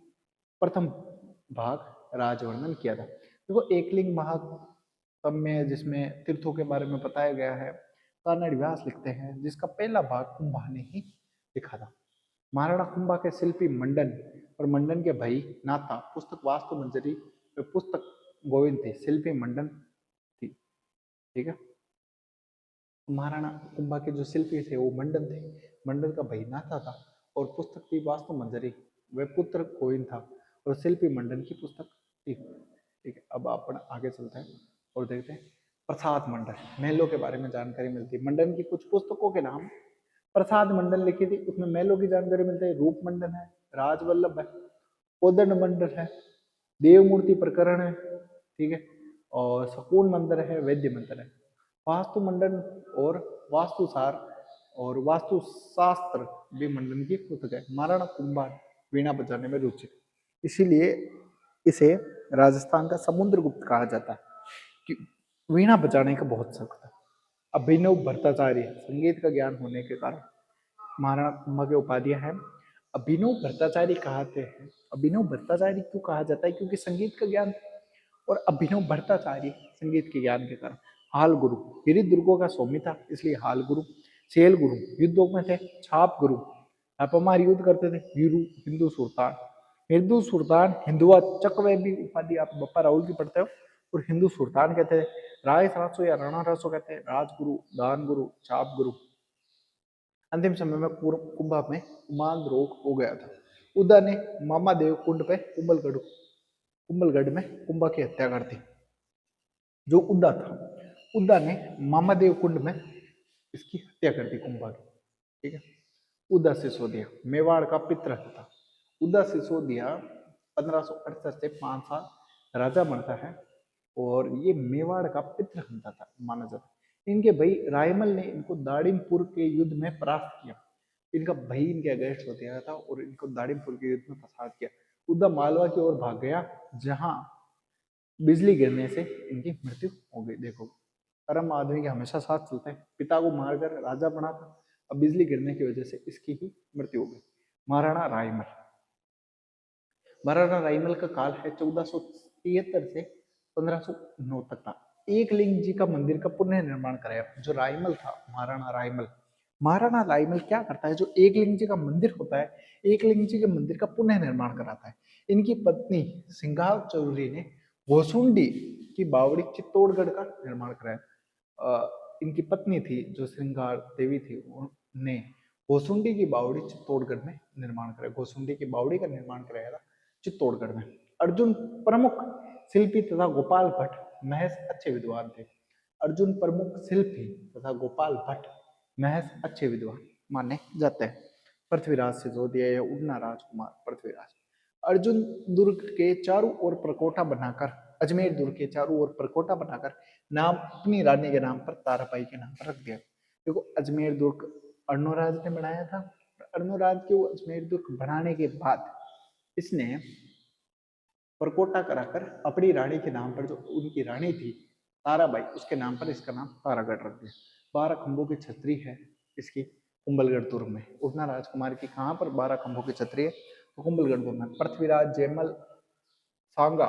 S1: प्रथम भाग राजवर्णन किया था। देखो, एकलिंग महाकाम्य जिसमें तीर्थों के बारे में बताया गया है, कान्नड़ व्यास लिखते हैं, जिसका पहला भाग कुंभा ने ही लिखा था। महाराणा कुंभा के शिल्पी मंडन और मंडन के भाई नाथा पुस्तक वास्तु मंजरी पुस्तक गोविंद थे, शिल्पी मंडन थी, ठीक है। महाराणा कुंभा के जो शिल्पी थे वो मंडन थे, मंडन का भाई नाथा था, और पुस्तक थी वास्तु मंजरी, वह पुत्र गोविंद था, और शिल्पी मंडन की पुस्तक थी, ठीक है। अब अपन आगे चलते हैं और देखते हैं प्रसाद मंडल, महलों के बारे में जानकारी मिलती है। मंडन की कुछ पुस्तकों के नाम, प्रसाद मंडल लिखी थी, उसमें महलों की जानकारी मिलती है। रूप मंडल है, राजवल्लभ है, कोदंड मंडल है, देवमूर्ति प्रकरण है, ठीक है, और सकून मंदिर है, वैद्य मंदिर है। वास्तु मंडन और वास्तुसार और वास्तुशास्त्र भी मंडन की पुस्तक है। महाराणा कुंभा वीणा बजाने में रुचि, इसीलिए इसे राजस्थान का समुद्रगुप्त कहा जाता है कि वीणा बजाने का बहुत शौक था। अभिनव भट्टाचार्य, संगीत का ज्ञान होने के कारण महाराणा कुंभा की उपाधियां हैं। अभिनव भट्टाचार्य कहते हैं, अभिनव भट्टाचार्य क्यों कहा जाता है, क्योंकि संगीत का ज्ञान और अभिनव भट्टाचार्य संगीत के ज्ञान के कारण। हाल गुरु, गिरि दुर्गों का स्वामी था इसलिए हाल गुरु। सेल गुरु, युद्धों में थे। छाप गुरु, छापामार युद्ध करते थे। वीरू, हिंदू सुल्तान, हिंदू सुल्तान, हिंदुआ चक्रवे भी उपाधि आप बप्पा राहुल की पढ़ते हो, और हिंदू सुल्तान कहते हैं। राय रासो या राणा रासो कहते हैं। राजगुरु, दान गुरु, छाप गुरु। अंतिम समय में कुंभा में उमांग रोग हो गया था। उदा ने मामा देव कुंड पे कुंभलगढ़ में कुंभा की हत्या कर दी। जो उदा था, उदा ने मामा देव कुंड में इसकी हत्या कर दी कुंभा की। ठीक है। उदा सिसोदिया मेवाड़ का पितृ था। उदा सिसोदिया 1568 से 5 साल राजा बनता है और ये मेवाड़ का पितृ हंता था माना जाता है। इनके भाई रायमल ने इनको दाड़िमपुर के युद्ध में परास्त किया। इनका भाई इनके अगेंस्ट होते आया था और इनको दाड़िमपुर के युद्ध में परास्त किया। उदा मालवा की ओर भाग गया जहां बिजली गिरने से इनकी मृत्यु हो गई। देखो, कर्म आदमी के हमेशा साथ चलते हैं। पिता को मारकर राजा बना था, अब बिजली गिरने की वजह से इसकी ही मृत्यु हो गई। महाराणा रायमल, महाराणा रायमल का काल है 1473 से 1509 तक का। एकलिंग जी का मंदिर का पुनः निर्माण कराया। जो रायमल था, महाराणा रायमल क्या करता है, जो एकलिंग जी का मंदिर होता है, एकलिंग जी के मंदिर का पुनः निर्माण कराता है। इनकी पत्नी सिंघाव चौधरी ने घोसुंडी की बावड़ी चित्तौड़गढ़ का निर्माण कराया। इनकी पत्नी थी जो श्रृंगार देवी थी, उन्होंने घोसुंडी की बावड़ी चित्तौड़गढ़ में निर्माण कराया। घोसुंडी की बावड़ी का निर्माण कराया था चित्तौड़गढ़ में। अर्जुन प्रमुख शिल्पी तथा गोपाल भट्ट महज अच्छे विद्वान थे। अर्जुन प्रमुख शिल्पी तथा गोपाल भट्ट महज अच्छे विद्वान माने जाते हैं। पृथ्वीराज सिसोदिया या उड़ना राजकुमार पृथ्वीराज। अर्जुन दुर्ग के चारों ओर प्रकोटा बनाकर, अजमेर दुर्ग के चारों ओर प्रकोटा बनाकर नाम अपनी रानी के नाम पर, ताराबाई के नाम पर रख दिया। देखो, अजमेर दुर्ग अर्णोराज ने बनाया था। अर्णोराज के वो अजमेर दुर्ग बनाने के बाद इसने परकोटा कराकर अपनी रानी के नाम पर, जो उनकी रानी थी ताराबाई, उसके नाम पर इसका नाम तारागढ़ रख दिया। 12 खंभों की छतरी है इसकी कुंभलगढ़ दुर्ग में। उड़ना राजकुमार की कहाँ पर 12 खंभों की छतरी है, तो कुंभलगढ़ दुर्ग में। पृथ्वीराज जयमल सांगा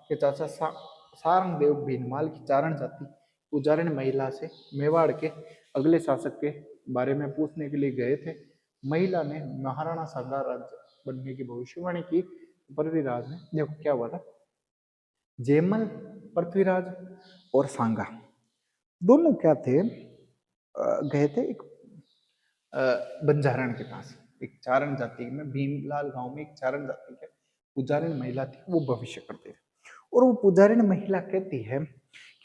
S1: के चाचा सारंग देव भीनमाल की चारण जाति उजारण महिला से मेवाड़ के अगले शासक के बारे में पूछने के लिए गए थे। महिला ने महाराणा सांगा राज्य बनने की भविष्यवाणी की। पृथ्वीराज ने, देखो क्या हुआ था, जयमल, पृथ्वीराज और सांगा दोनों क्या थे, गए थे एक बंजारण के पास। एक चारण जाति में, भीमलाल गांव में एक चारण जाति के पुजारिन महिला थी, वो भविष्य करते थे। और वो पुजारिन महिला कहती है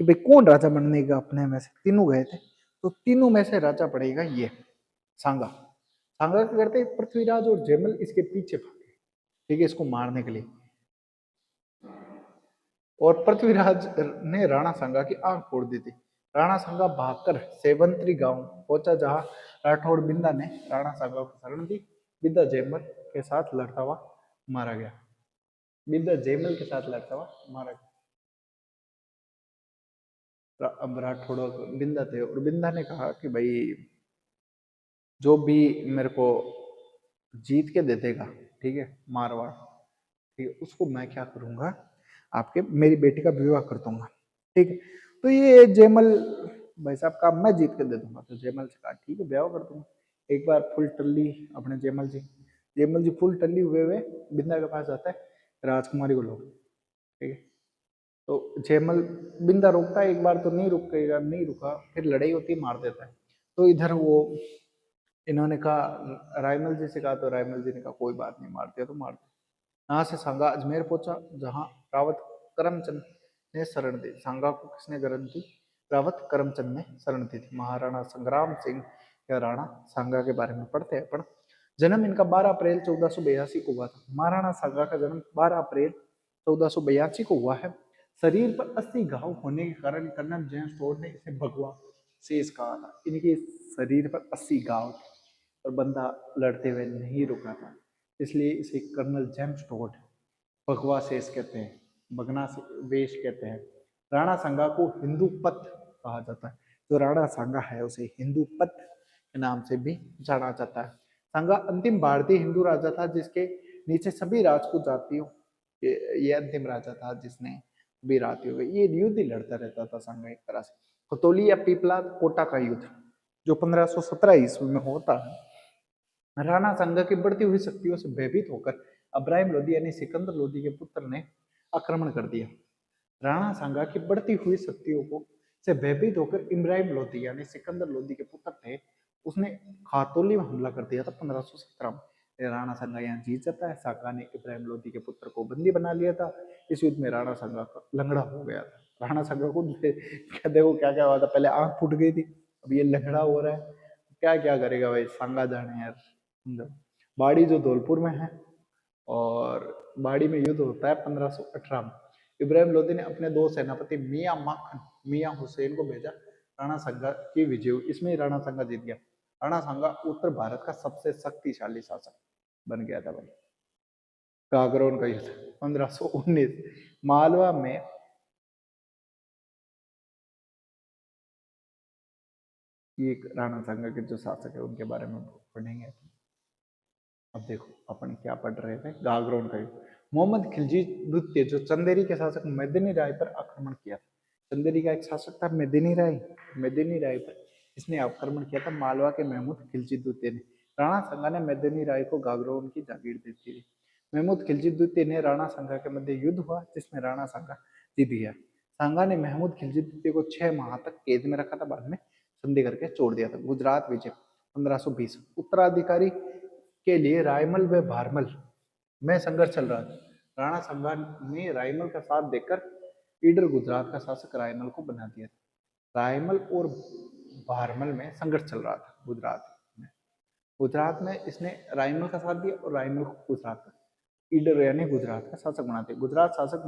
S1: कि भाई कौन राजा बनने का, अपने में से तीनों गए थे, तो तीनों में से राजा पड़ेगा ये सांगा। सांगा क्या करते, पृथ्वीराज और जयमल इसके पीछे भागे, ठीक है, इसको मारने के लिए। और पृथ्वीराज ने राणा सांगा की आंख फोड़ दी थी। राणा सांगा भागकर सेवंतरी गांव पहुंचा जहां राठौड़ बिंदा ने राणा सांगा को शरण दी। बिंदा जयमल के साथ लड़ता हुआ मारा गया। बिंदा जयमल के साथ लड़ता हुआ मारा गया। अब राठौड़ बिंदा थे और बिंदा ने कहा कि भाई जो भी मेरे को जीत के दे देगा, ठीक है, मारवाड़, ठीक है, उसको मैं क्या करूंगा, आपके मेरी बेटी का विवाह कर दूंगा। ठीक है, तो ये जयमल भाई साहब का मैं जीत के दे दूंगा। तो जयमल से कहा ठीक है, ब्याह कर दूंगा। एक बार फुल टल्ली अपने जयमल जी फुल टल्ली हुए बिंदा के पास जाता है, राजकुमारी को लो, ठीक है। तो जयमल, बिंदा रोकता है एक बार, तो नहीं रुका, फिर लड़ाई होती, मार देता है। तो इधर वो इन्होंने कहा, रायमल जी से कहा, तो रायमल जी ने कहा कोई बात नहीं, मार दिया तो मार दिया। यहाँ से सांगा अजमेर पहुंचा जहाँ रावत करमचंद ने शरण दी। सांगा को किसने शरण दी, रावत करमचंद ने शरण दी थी। महाराणा संग्राम सिंह या राणा सांगा के बारे में पढ़ते हैं अपन। जन्म इनका 12 अप्रैल 1482 को हुआ था। महाराणा सांगा का जन्म 12 अप्रैल 1482 को हुआ है। शरीर पर 80 घाव होने के कारण कर्नल जेम्स टोड ने इसे भगवा शेष कहा था। इनके शरीर पर 80 घाव थे और बंदा लड़ते हुए नहीं रुका था, इसलिए इसे कर्नल जेम्स टोड भगवा शेष कहते हैं, भगना वेश कहते हैं। राणा सांगा को हिंदू पथ कहा जाता है। जो राणा सांगा है उसे हिंदू पथ के नाम से भी जाना जाता है। सांगा अंतिम भारतीय हिंदू राजा था जिसके नीचे सभी राजपूत जातियों ये अंतिम राजा था जिसने भी रातियों में ये युद्ध ही लड़ता रहता था सांगा एक तरह से। खतौली या पीपलाद कोटा का युद्ध जो 1517 ईस्वी में होता है। राणा सांगा की बढ़ती हुई शक्तियों से भयभीत होकर अब्राहिम लोदी यानी सिकंदर लोदी के पुत्र ने आक्रमण कर दिया। राणा सांगा की बढ़ती हुई शक्तियों को से भयभीत होकर इब्राहिम लोदी यानी सिकंदर लोदी के पुत्र थे उसने खातौली में हमला कर दिया था 1517 में। राणा सांगा यहाँ जीत जाता है। सांगा ने इब्राहिम लोदी के पुत्र को बंदी बना लिया था। इस युद्ध में राणा सांगा का लंगड़ा हो गया था। राणा सांगा को देखो क्या क्या हुआ था, पहले आंख फूट गई थी, अब ये लंगड़ा हो रहा है, क्या क्या करेगा भाई सांगा जाने यार। बाड़ी जो धौलपुर में है और बाड़ी में युद्ध होता है 1518 में। इब्राहिम लोदी ने अपने दो सेनापति मियां माखन मियां हुसैन को भेजा। राणा सांगा की विजय हुई, इसमें राणा सांगा जीत गया। राणा सांगा उत्तर भारत का सबसे शक्तिशाली शासक बन गया था भाई। कागरोन का युद्ध 1519 मालवा में ये राणा सांगा के जो शासक है उनके बारे में पढ़ेंगे। अब देखो अपन क्या पढ़ रहे थे, गागरोन का युद्ध। मोहम्मद खिलजी द्वितीय जो चंदेरी के शासक मेदिनी राय पर आक्रमण किया था। चंदेरी का एक शासक था मेदिनी राय, मेदिनी राय पर इसने आक्रमण किया था मालवा के महमूद खिलजी द्वितीय ने। राणा सांगा ने मेदिनी राय को गागरोन की जागीर दे दी थी। महमूद खिलजी द्वितीय ने राणा सांगा के मध्य युद्ध हुआ जिसमें राणा सांगा जीत गया। सांगा ने महमूद खिलजी द्वितीय को 6 माह तक कैद में रखा था, बाद में संधि करके छोड़ दिया था। गुजरात विजय 1520 उत्तराधिकारी के लिए रायमल व भारमल में संघर्ष चल रहा था। राणा सांगा ने रायमल का साथ देकर ईडर गुजरात का शासक रायमल को बना दिया था। रायमल और भारमल में संघर्ष चल रहा था गुजरात में इसने रायमल का साथ दिया और रायमल को गुजरात का ईडर यानी गुजरात का शासक बना दिया। गुजरात शासक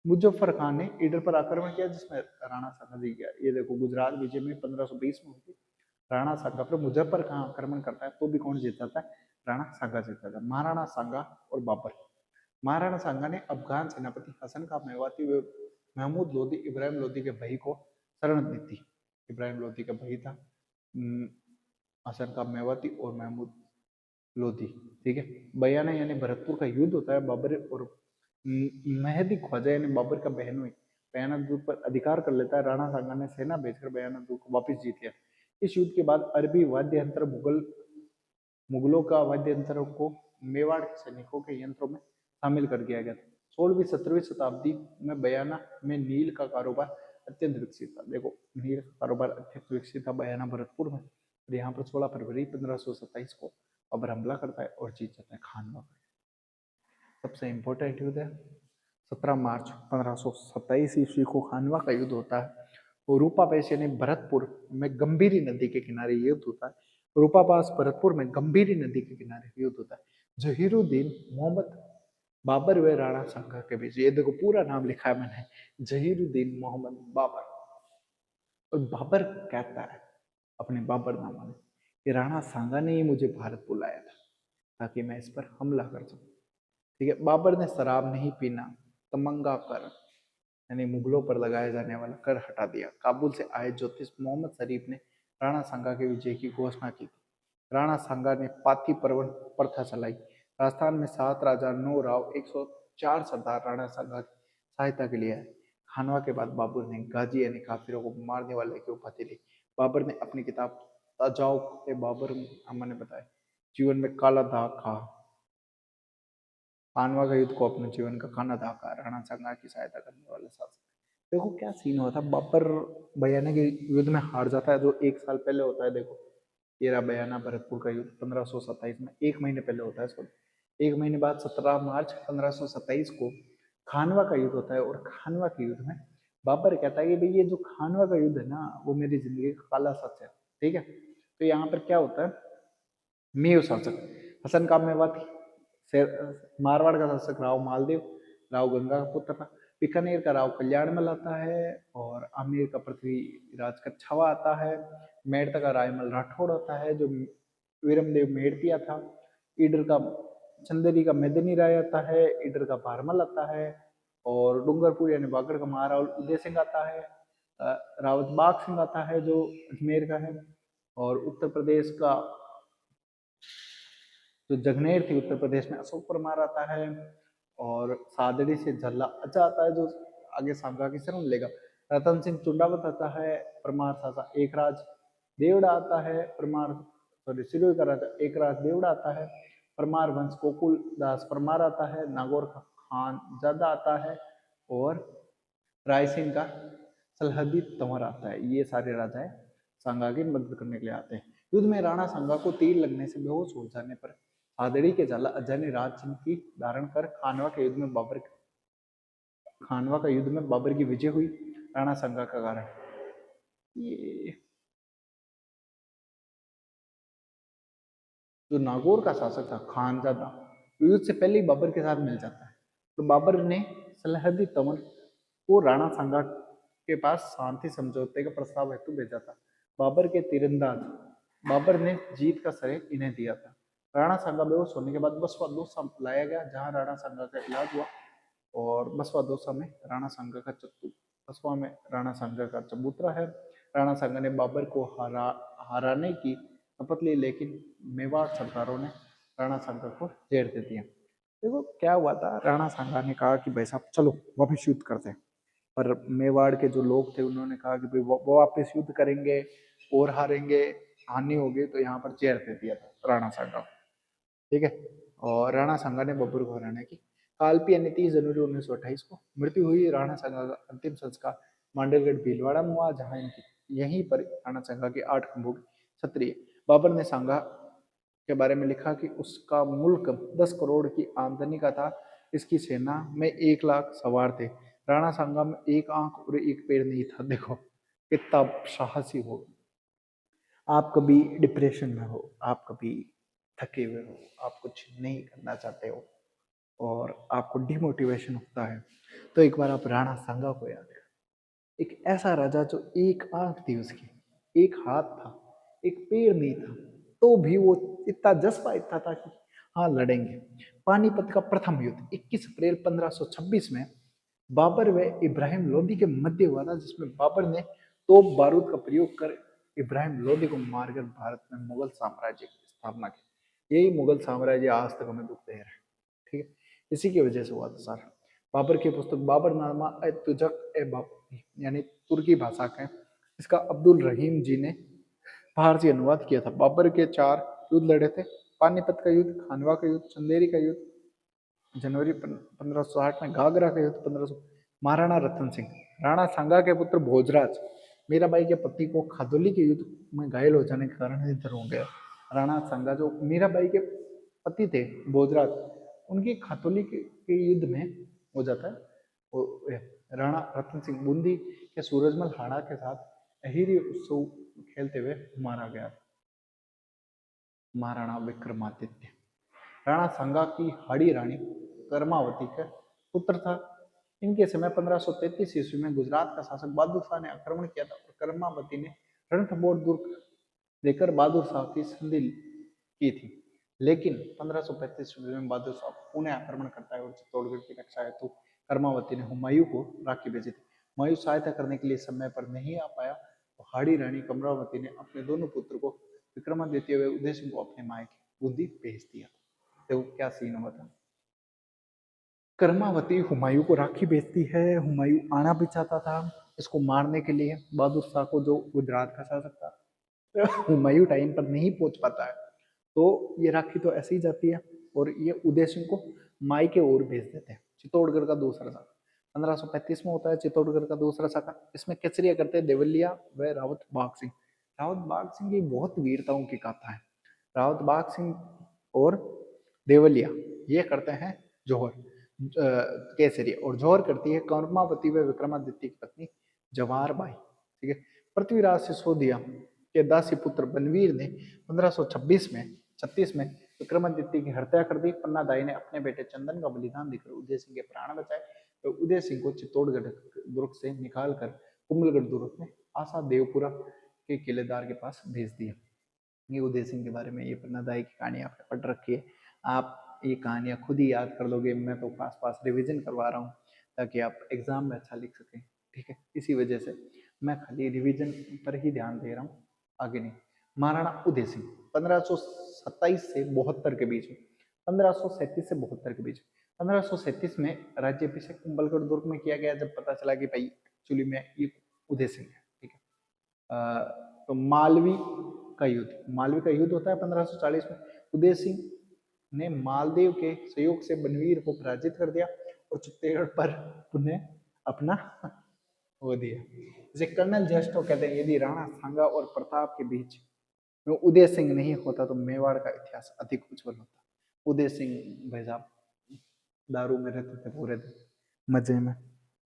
S1: मुजफ्फर खान ने ईडर पर आक्रमण किया जिसमें राणा सांगा जीत गया। ये देखो गुजरात विजय में 1520 में होती राणा सांगा पर मुजफ्फर खान आक्रमण करता है तो भी कौन जीत जाता है, राणा सांगा जीतता था। महाराणा सांगा और बाबर। महाराणा सांगा ने अफगान सेनापति हसन का मेवाती व महमूद लोदी इब्राहिम लोदी के भाई को शरण दी थी। इब्राहिम लोदी का भाई था हसन का मेवाती और महमूद लोधी, ठीक है। बयाना यानी भरतपुर का युद्ध होता है बाबर और मेहदी ख्वाजा यानी बाबर का बहनोई बयाना दूत पर अधिकार कर लेता है। राणा सांगा ने सेना भेजकर बयाना दूत को वापस जीत लिया। इस युद्ध के बाद अरबी वाद्य यंत्र मुगलों का वाद्य यंत्रों को मेवाड़ के सैनिकों के यंत्रों में शामिल कर दिया गया था। 16वीं-17वीं शताब्दी में बयाना में नील का कारोबार अत्यंत विकसित था। देखो नील का कारोबार अत्यंत विकसित था बयाना भरतपुर में। और यहाँ पर 16 फरवरी 1527 को बाबर हमला करता है और जीत जाता है खानवा। सबसे इंपॉर्टेंट युद्ध है 17 मार्च 1527 ईस्वी को खानवा का युद्ध होता है। और रूपा पास यानी भरतपुर में गंभीरी नदी के किनारे युद्ध होता है। रूपा पास भरतपुर में गंभीरी नदी के किनारे युद्ध होता है। जहीरुद्दीन मोहम्मद बाबर व राणा सांगा के बीच। ये देखो पूरा नाम लिखा है मैंने, जहीरुद्दीन मोहम्मद बाबर। और बाबर कहता है अपने बाबरनामा में कि राणा सांगा ने ही मुझे भारत बुलाया था ताकि मैं इस पर हमला कर सकूं, ठीक है। बाबर ने शराब नहीं पीना, तमंगा कर यानी मुगलों पर लगाया जाने वाला कर हटा दिया। काबुल से आए ज्योतिष मोहम्मद शरीफ ने राणा सांगा के विजय की घोषणा की थी। राणा सांगा ने पाती पर्वन प्रथा चलाई। राजस्थान में 7 राजा 9 राव 104 सरदार राणा सांगा की सहायता के लिए आए। खानवा के बाद बाबर ने गाजी यानी काफिरों को मारने वाले की उपाधि ली। बाबर ने अपनी किताब ताजाओ ए बाबर अम्मा ने बताया जीवन में काला दाग खा खानवा का युद्ध को अपने जीवन का खाना दागा राणा सांगा की सहायता करने वाले शासक। देखो क्या सीन हुआ था, बाबर बयाना के युद्ध में हार जाता है जो 1 साल पहले होता है। देखो ये रहा बयाना भरतपुर का युद्ध 1527 में, 1 महीने पहले होता है। सॉरी 1 महीने बाद 17 मार्च 1527 को खानवा का युद्ध होता है। और खानवा के युद्ध में बाबर कहता है कि भाई ये जो खानवा का युद्ध है ना वो मेरी जिंदगी का काला सच है, ठीक है। तो यहाँ पर क्या होता है, मेव शासक हसन का मेवाती, मारवाड़ का शासक राव मालदेव, राव गंगा का पुत्र था। बीकानेर का राव कल्याणमल आता है और आमेर का पृथ्वीराज कच्छावा आता है। मेड़ता का रायमल राठौड़ आता है जो वीरमदेव मेड़तिया था। ईडर का चंदेरी का मेदिनी राय आता है। ईडर का भारमल आता है और डूंगरपुर यानी बागड़ का महाराव उदय सिंह आता है। रावत बाग सिंह आता है जो अजमेर का है। और उत्तर प्रदेश का जो जगनेर थी उत्तर प्रदेश में, अशोक परमार आता है। और सादड़ी से झल्ला अच्छा आता है जो आगे सांगा की शरण लेगा। रतन सिंह चुंडावत आता है, परमार सासा एक राज देवड़ा आता है, परमार सॉरी सिरोही का राजा एक राज देवड़ा आता है। परमार वंश गोकुल दास परमार आता है, नागौर का खान जादा आता है, और रायसेन का सलहदी तंवर आता है। ये सारे राजाएं सांगा की मदद करने के लिए आते हैं। युद्ध में राणा सांगा को तीर लगने से बेहोश हो जाने पर आदड़ी के झाला अजय ने राज चिन्ह की धारण कर खानवा का युद्ध में बाबर की विजय हुई। राणा सांगा का कारण ये जो नागौर का शासक था खानजादा, युद्ध से पहले ही बाबर के साथ मिल जाता है। तो बाबर ने सलहदी तंवर को राणा सांगा के पास शांति समझौते का प्रस्ताव हेतु भेजा था। बाबर के तीरंदाज बाबर ने जीत का श्रेय इन्हें दिया था। राणा सांगा बेहोश होने के बाद बसवा दौसा लाया गया, जहां राणा सांगा का इलाज हुआ। और बसवा दौसा में राणा सांगा का बसवा में राणा सांगा का चबूतरा है। राणा सांगा ने बाबर को हराने की शपथ ली, लेकिन मेवाड़ सरदारों ने राणा सांगा को जेल दे दिया। देखो क्या हुआ था, राणा सांगा ने कहा कि भाई साहब चलो वापस युद्ध करते हैं। पर मेवाड़ के जो लोग थे उन्होंने कहा कि भाई वो वापस युद्ध करेंगे और हारेंगे, हानि होगी, तो यहाँ पर जेल दे दिया था राणा सांगा, ठीक है। और राणा सांगा ने बब्बर को हराने की कालपी यानी 30 जनवरी 1928 को मृत्यु हुई। राणा सांगा का अंतिम संस्कार मांडलगढ़ भीलवाड़ा में हुआ, जहाँ इनकी यहीं पर राणा सांगा की 8 खंभों की छतरी है। बाबर ने सांगा के बारे में लिखा कि उसका मुल्क 10 करोड़ की आमदनी का था, इसकी सेना में 1 लाख सवार थे। राणा सांगा में एक आंख और एक पैर नहीं था। देखो कितना साहसी हो। आप कभी डिप्रेशन में हो, आप कभी थके हुए हो, आप कुछ नहीं करना चाहते हो और आपको डिमोटिवेशन होता है, तो एक बार आप राणा सांगा को याद करें। एक ऐसा राजा जो एक आंख थी उसकी, एक हाथ था, एक पैर नहीं था, तो भी वो इतना जज्बा इतना था कि हाँ लड़ेंगे। पानीपत का प्रथम युद्ध 21 अप्रैल 1526 में बाबर व इब्राहिम लोदी के मध्य हुआ था, जिसमें बाबर ने तोप बारूद का प्रयोग कर इब्राहिम लोदी को मारकर भारत में मुगल साम्राज्य की स्थापना की। यही मुगल साम्राज्य आज तक हमें दुख दे रहा है, ठीक है। इसी की वजह से हुआ था सर। बाबर की पुस्तक बाबरनामा ए तुजक ए बाबरी यानी तुर्की भाषा का है। इसका अब्दुल रहीम जी ने फारसी अनुवाद किया था। बाबर के 4 युद्ध लड़े थे। पानीपत का युद्ध, खानवा का युद्ध, चंदेरी का युद्ध जनवरी 1560 में, घाघरा का युद्ध 1500। महाराणा रतन सिंह राणा सांगा के पुत्र भोजराज मीराबाई के पति को खादोली के युद्ध में घायल हो जाने के कारण निधन हो गया। राणा सांगा जो मीराबाई के पति थे भोजराज, उनकी खातोली के युद्ध में हो जाता है। राणा रतन सिंह बूंदी के सूरजमल हाड़ा के साथ अहिरी उत्सव खेलते हुए मारा गया। महाराणा विक्रमादित्य राणा सांगा की हाड़ी रानी कर्मावती का पुत्र था। इनके समय 1533 ईस्वी में गुजरात का शासक बहादुर शाह ने आक्रमण किया था और कर्मावती ने रणथंभौर दुर्ग लेकर बहादुर शाह की संधि की थी। लेकिन 1535 ईस्वी में बहादुर शाह पुणे आक्रमण करता है और चित्तौड़गढ़ की रक्षा हेतु कर्मावती ने हुमायूं को राखी भेजी थी। हुमायूं सहायता करने के लिए समय पर नहीं आ पाया, तो हाड़ी रानी कर्मावती ने अपने दोनों पुत्र को विक्रमादित्य व उदय सिंह को अपने मायके बूंदी भेज दिया। देखो क्या सीन हुआ था। कर्मावती हुमायूं को राखी भेजती है। हुमायूं आना भी चाहता था इसको मारने के लिए बहादुर शाह को, जो गुजरात का शासक था। तो हुमायूं टाइम पर नहीं पहुंच पाता है, तो ये राखी तो ऐसे ही जाती है और ये उदय सिंह को माई के ओर भेज देते हैं। चित्तौड़गढ़ का दूसरा शाखा 1535 में होता है। चित्तौड़गढ़ का दूसरा शाखा, इसमें केसरिया करते हैं देवलिया व रावत बाघ सिंह। रावत बाघ सिंह की बहुत वीरताओं की गाथा है। रावत बाघ सिंह और देवलिया ये करते हैं जौहर केसरी, और जौहर करती है कर्मावती व विक्रमादित्य की पत्नी जवाहर बाई, ठीक है। पृथ्वीराज सिसोदिया के दासी पुत्र बनवीर ने 1536 में विक्रमादित्य की हत्या कर दी। पन्नादाई ने अपने बेटे चंदन का बलिदान देकर उदय सिंह के प्राण बचाए, तो उदय सिंह को चित्तौड़गढ़ दुर्ग से निकालकर कुंभलगढ़ दुर्ग में आशा देवपुरा के किलेदार के पास भेज दिया। ये उदय सिंह के बारे में ये पन्नादाई की कहानी आपने पढ़ रखी है। आप ये कहानियाँ खुद ही याद कर लोगे, मैं तो पास पास रिविजन करवा रहा हूँ ताकि आप एग्जाम में अच्छा लिख सकें, ठीक है। इसी वजह से मैं खाली रिवीजन पर ही ध्यान दे रहा हूँ, आगे नहीं। महाराणा उदय सिंह 1527 से 72 के बीच में, 1537 से 72 के बीच, 1537 में राज्याभिषेक कुंभलगढ़ दुर्ग में किया गया, जब पता चला कि भाई एक्चुअली में ये उदय सिंह है, ठीक है। तो मालवी का युद्ध, मालवी का युद्ध होता है 1540 में। उदय सिंह ने मालदेव के सहयोग से बनवीर को पराजित कर दिया और चित्तौड़गढ़ पर उन्हें अपना वो दिया। जैसे कर्नल जस्टो कहते हैं, यदि राणा सांगा और प्रताप के बीच में उदय सिंह नहीं होता तो मेवाड़ का इतिहास अधिक उज्जवल होता। उदय सिंह भाई साहब दारू में रहते थे पूरे दिन मजे में,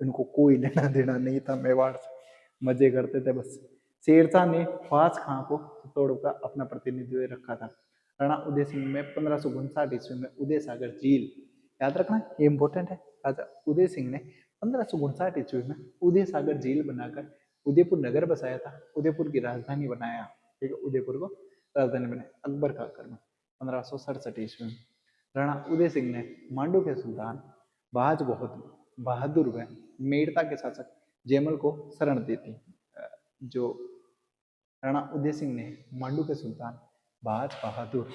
S1: इनको कोई लेना देना नहीं था मेवाड़ से, मजे करते थे बस। शेरशाह ने ख्वाज खां को चित्तौड़ का अपना प्रतिनिधि रखा था। राणा उदय सिंह में 1559 ईस्वी में उदय सागर झील, याद रखना ये इंपॉर्टेंट है, राजा उदय सिंह ने 1559 ईस्वी में उदय सागर झील बनाकर उदयपुर नगर बसाया था, उदयपुर की राजधानी बनाया, ठीक है, उदयपुर को राजधानी बनाया अकबर का आक्रमण 1567 ईस्वी में। राणा उदय सिंह ने मांडू के सुल्तान बाज बहादुर व मेड़ता के शासक जयमल को शरण दी थी। जो राणा उदय सिंह ने मांडू के सुल्तान बाज बहादुर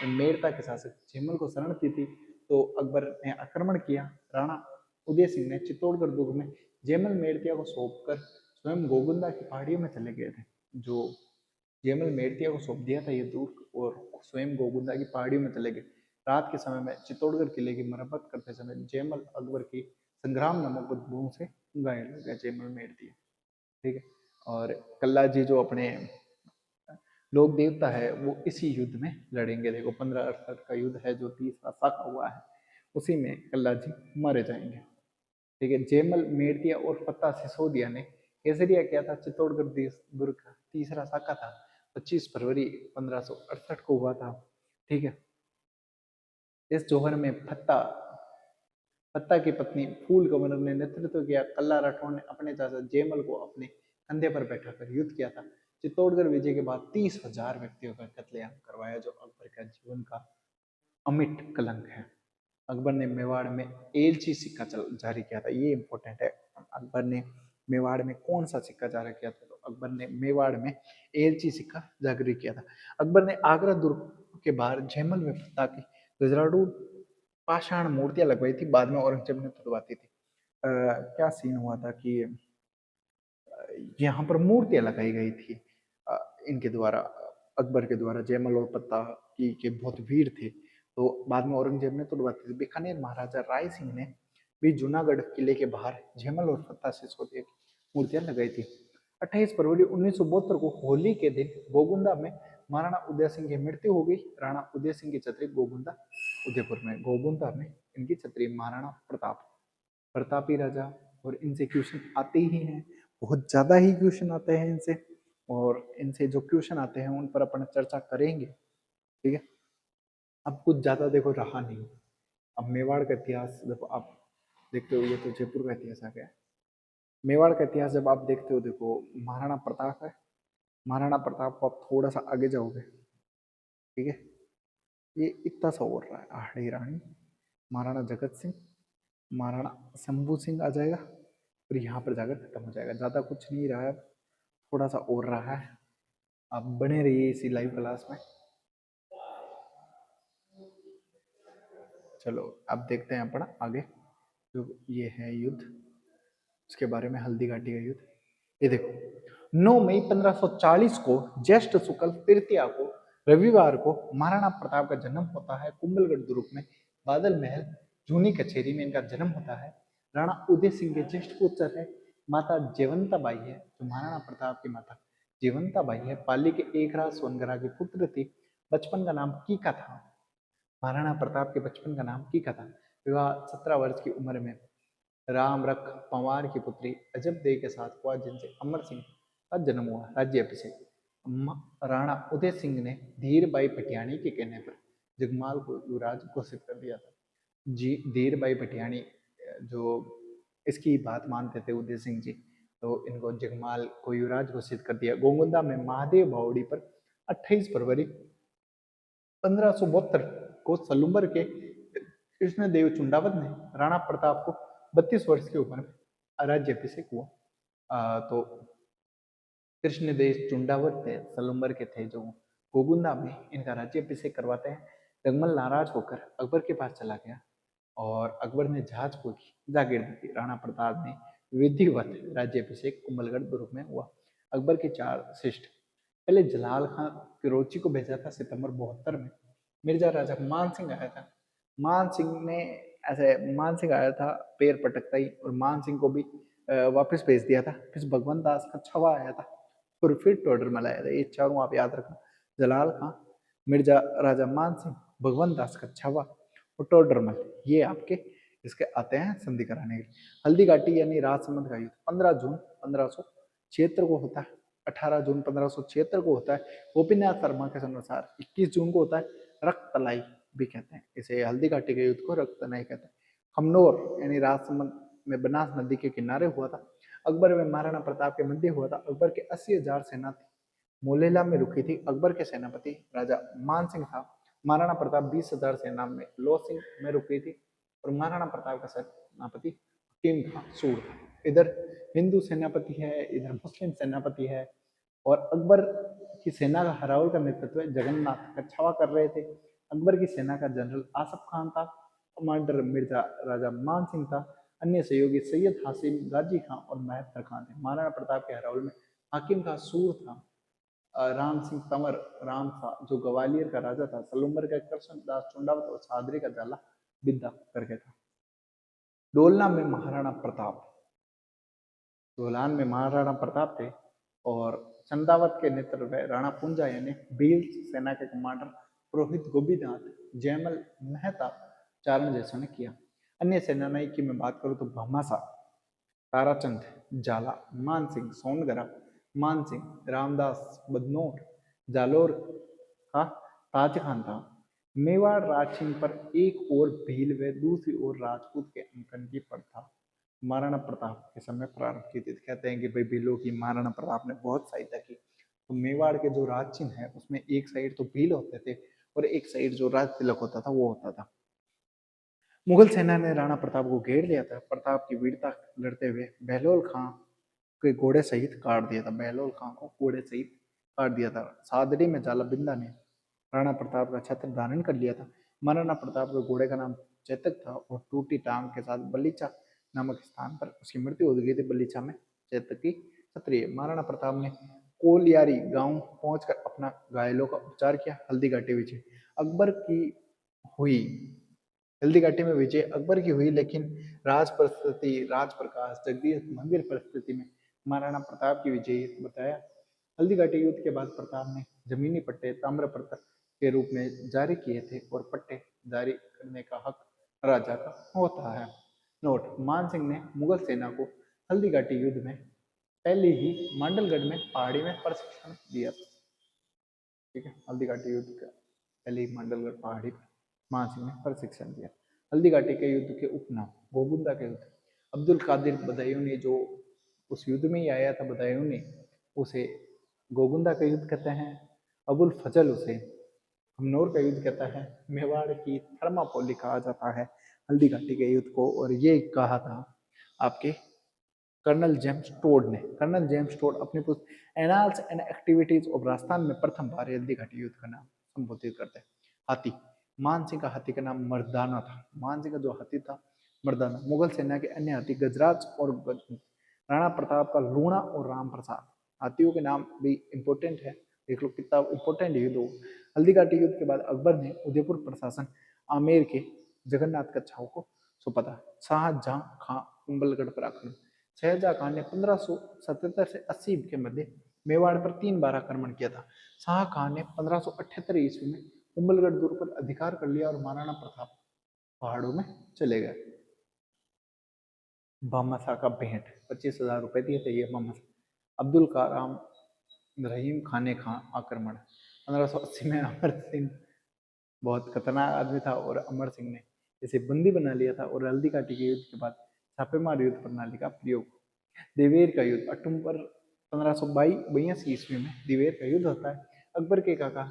S1: मेड़ता के शासक जयमल को शरण दी थी, तो अकबर ने आक्रमण किया। राणा उदय सिंह ने चित्तौड़गढ़ दुर्ग में जयमल मेड़तिया को सौंपकर स्वयं गोगुंदा की पहाड़ियों में चले गए थे। जो जयमल मेड़तिया को सौंप दिया था ये दुर्ग और स्वयं गोगुंदा की पहाड़ियों में चले गए। रात के समय में चित्तौड़गढ़ किले की मरम्मत करते समय जयमल अकबर की संग्राम नामक बंदूक से घायल हो गया, जयमल मेड़तिया, ठीक है। और कल्ला जी जो अपने लोक देवता है वो इसी युद्ध में लड़ेंगे। देखो 1568 का युद्ध है जो तीसरा साका हुआ है, उसी में कल्ला जी मारे जाएंगे, ठीक है। जयमल मेड़तिया और फत्ता सिसोदिया ने केसरिया किया था। चित्तौड़गढ़ दुर्ग का तीसरा साका था, 25 फरवरी 1568 को हुआ था, ठीक है। इस जौहर में फत्ता की पत्नी फूल कंवर ने नेतृत्व किया। कल्ला राठौर ने अपने चाचा जयमल को अपने कंधे पर बैठाकर युद्ध किया था। चित्तौड़गढ़ विजय के बाद 30,000 व्यक्तियों का कत्लेआम करवाया, जो अकबर का जीवन का अमिट कलंक है। अकबर ने मेवाड़ में एलची सिक्का जारी किया था, ये इंपॉर्टेंट है। अकबर ने मेवाड़ में कौन सा सिक्का जारी किया था, तो अकबर ने मेवाड़ में एलची सिक्का जारी किया था। अकबर ने आगरा दुर्ग के बाहर जयमल में फत्ता की गजराडू पाषाण मूर्तियां लगवाई थी, बाद में औरंगजेब ने तुड़वाती थी। क्या सीन हुआ था कि यहाँ पर मूर्तियां लगाई गई थी इनके द्वारा, अकबर के द्वारा। जयमल और पत्ता की के बहुत वीर थे, तो बाद में औरंगजेब ने तुड़वाती थी। बीकानेर महाराजा राय सिंह ने भी जूनागढ़ किले के बाहर जयमल और फत्ता सिसोदिया की मूर्तियां लगाई थी। 28 फरवरी 1972 को होली के दिन गोगुंदा में महाराणा उदय सिंह की मृत्यु हो गई। राणा उदय सिंह की छतरी गोगुंदा उदयपुर में, गोगुंदा में इनकी छतरी महाराणा प्रतापी राजा। और इनसे क्वेश्चन आते ही हैं, बहुत ज्यादा ही क्वेश्चन आते हैं इनसे, और इनसे जो क्वेश्चन आते हैं उन पर अपन चर्चा करेंगे, ठीक है। अब कुछ ज्यादा देखो रहा नहीं। अब मेवाड़ का इतिहास जब आप देखते हो, ये तो जयपुर का इतिहास आ गया। मेवाड़ का इतिहास जब आप देखते हो, देखो महाराणा प्रताप है, महाराणा प्रताप को आप थोड़ा सा आगे जाओगे, ठीक है, ये इतना सा और रहा है, आड़ी रानी, महाराणा जगत सिंह, महाराणा शंभू सिंह आ जाएगा, और यहाँ पर जाकर खत्म हो जाएगा। ज्यादा कुछ नहीं रहा है, थोड़ा सा और रहा है। आप बने रहिए इसी लाइव क्लास में। चलो अब देखते हैं अपना आगे, जो ये है युद्ध, उसके बारे में, हल्दी घाटी का युद्ध। ये देखो 9 मई 1540 को ज्येष्ठ शुक्ल तृतीया को रविवार को महाराणा प्रताप का जन्म होता है। कुंभलगढ़ दुर्ग में बादल महल जूनी कचेरी में इनका जन्म होता है। राणा उदय सिंह के ज्येष्ठ पुत्र है। माता जयवंता बाई है, जो महाराणा प्रताप की माता जयवंता बाई है, पाली के एकराज सोनगरा की पुत्र थी। बचपन का नाम कीका था। महाराणा प्रताप के बचपन का नाम कीका था। विवाह 17 वर्ष की उम्र में राम रख पंवार की पुत्री अजब दे के साथ हुआ, जिनसे अमर सिंह का जन्म हुआ। राज्य अभिषेक राणा उदय सिंह ने धीर बाई पटियाणी के कहने पर जगमाल को युवराज घोषित कर दिया था। जी धीर बाई पटियाणी जो इसकी बात मानते थे उदय सिंह जी, तो इनको जगमाल को युवराज घोषित कर दिया। गोगुंदा में महादेव बावड़ी पर 28 फरवरी 1572 को सलुम्बर के कृष्णदेव चुंडावत ने राणा प्रताप को 32 वर्ष की उम्र में राज्य अभिषेक हुआ। तो कृष्णदेश चुंडावत थे, सलूम्बर के थे जो गोगुंदा में इनका राज्याभिषेक करवाते हैं। रंगमल नाराज होकर अकबर के पास चला गया और अकबर ने जहाज को जागीर दी थी। राणा प्रताप ने विधिवत राज्याभिषेक कुंभलगढ़ दुर्ग में हुआ। अकबर के 4 शिष्ट, पहले जलाल खान फिरोजी को भेजा था सितंबर 72 में। मिर्जा राजा मान सिंह आया था। मान सिंह ने मान सिंह आया था पैर पटकता ही, और मान सिंह को भी वापस भेज दिया था। फिर भगवंत दास का छवा आया था और फिर टोडरमल आया था। ये चारों आप याद रखना, जलाल खां, मिर्जा राजा मान सिंह, भगवंत दास का छवा और टोडरमल, ये आपके इसके आते हैं संधि कराने के लिए। हल्दी घाटी यानी राजसमंद का युद्ध 15 जून 1576 को होता है। 18 जून 1576 को होता है। गोपीनाथ शर्मा के अनुसार 21 जून को होता है। रक्त तलाई भी कहते हैं इसे, हल्दी घाटी के युद्ध को रक्त तलाई कहते हैं। खमनोर यानी राजसमंद में बनास नदी के किनारे हुआ था। अकबर में महाराणा प्रताप के मध्य हुआ था। अकबर के 80,000 सेना थी, मोलेला में रुकी थी। अकबर के सेनापति राजा मान सिंह था। महाराणा प्रताप 20,000 सेना में लो सिंह में रुकी थी, और महाराणा प्रताप का सेनापति हकीम था, सूर था। इधर हिंदू सेनापति है, इधर मुस्लिम सेनापति है, और अकबर की सेना का हराउल का नेतृत्व जगन्नाथ कछावा कर रहे थे। अकबर की सेना का जनरल आसफ खान था, कमांडर मिर्जा राजा मान सिंह था, अन्य सहयोगी सैयद हासिम, गाजी खां और महतर खान थे। महाराणा प्रताप के हराउल में हाकिम का सूर था, राम सिंह तंवर राम था जो ग्वालियर का राजा था, सलूम्बर का कृष्णदास चुंडावत और सादरी का जाला बिद्दा करके था। डोलना में महाराणा प्रताप, डोलान में महाराणा प्रताप थे, और चंदावत के नेतृत्व में राणा पुंजा यानी भील सेना के कमांडर पुरोहित गोपीनाथ, जयमल मेहता, चारण जैसों ने किया। अन्य सेनानी की मैं बात करूं तो भामाशाह, ताराचंद, जाला, मानसिंह, सोनगरा, मानसिंह, रामदास बदनौर, जालोर का ताज खान था। मेवाड़ राजछिन पर एक ओर भील व दूसरी ओर राजपूत के अंकन की प्रथा महाराणा प्रताप के समय प्रारंभ की थी। कहते हैं कि भाई भीलों की महाराणा प्रताप ने बहुत सहायता की। तो मेवाड़ के जो राजचिन्ह है उसमें एक साइड तो भील होते थे और एक साइड जो राज तिलक होता था वो होता था। मुगल सेना ने राणा प्रताप को घेर लिया था। प्रताप की वीरता लड़ते हुए बहलोल खां के घोड़े सहित काट दिया था। बहलोल खां को घोड़े सहित काट दिया था। सादरी में जाला बिंदा ने राणा प्रताप का छत्र धारण कर लिया था। महाराणा प्रताप के घोड़े का नाम चेतक था, और टूटी टांग के साथ बलीचा नामक स्थान पर उसकी मृत्यु हो गई थी। बलीचा में चेतक की क्षत्रिय। महाराणा प्रताप ने कोलियारी गांव पहुंचकर अपना घायलों का उपचार किया। हल्दी घाटी विजय अकबर की हुई। हल्दी घाटी में विजय अकबर की हुई, लेकिन राज परिस्थिति, राज प्रकाश, जगदीश मंदिर परिस्थिति में महाराणा प्रताप की विजय बताया। हल्दी घाटी युद्ध के बाद प्रताप ने जमीनी पट्टे ताम्रपत्र के रूप में जारी किए थे, और पट्टे जारी करने का हक राजा का होता है। नोट, मान सिंह ने मुगल सेना को हल्दी घाटी युद्ध में पहले ही मांडलगढ़ में पहाड़ी में प्रशिक्षण दिया था। ठीक है, हल्दी घाटी युद्ध का पहले ही मांडलगढ़ पहाड़ी पर मान सिंह ने प्रशिक्षण दिया। हल्दी घाटी के युद्ध के उपनाम, गोगुंदा के युद्ध, अब्दुल कादिर बदायूं ने जो उस युद्ध में ही आया था, बदायूं ने उसे गोगुंदा का युद्ध कहते हैं। अबुल फजल उसे खमनोर का युद्ध कहता है। मेवाड़ की थर्मापोली कहा जाता है हल्दी घाटी के युद्ध को, और ये कहा था आपके कर्नल जेम्स टोड ने। कर्नल जेम्स टोड अपनी पुस्तक annals and activities of Rajasthan में प्रथम बार हल्दी घाटी युद्ध का नाम संबोधित करते हैं। हाथी, मान सिंह का हाथी का नाम मर्दाना था। मान सिंह का जो हाथी था मर्दाना। मुगल सेना के अन्य हाथी गजराज और राणा प्रताप का लूणा और राम प्रसाद। हाथियों के नाम भी इम्पोर्टेंट है, देख लो कितना इम्पोर्टेंट है ये दो। हल्दी घाटी युद्ध के बाद अकबर ने उदयपुर प्रशासन आमेर के जगन्नाथ कच्छाव को सौंपा था। शाहजहां खां कुंभलगढ़ पर आक्रमण। शहजहां खान ने 1577 से 80 के मध्य मेवाड़ पर 3 बार आक्रमण किया था। शाह खान ने 1578 ईस्वी में कुंभलगढ़ दुर्ग पर अधिकार कर लिया और महाराणा प्रताप पहाड़ों में चले गए। भामाशाह का भेंट 25,000 रुपए दिए थे ये भामाशाह। अब्दुल काराम रहीम खाने खां आक्रमण 1580 में अमर सिंह बहुत खतरनाक आदमी था, और अमर सिंह ने इसे बंदी बना लिया था, और हल्दी घाटी के युद्ध के बाद छापेमार युद्ध प्रणाली का प्रयोग। दिवेर का युद्ध अक्टूबर 1582 ईस्वी में दिवेर का युद्ध होता है। अकबर के काका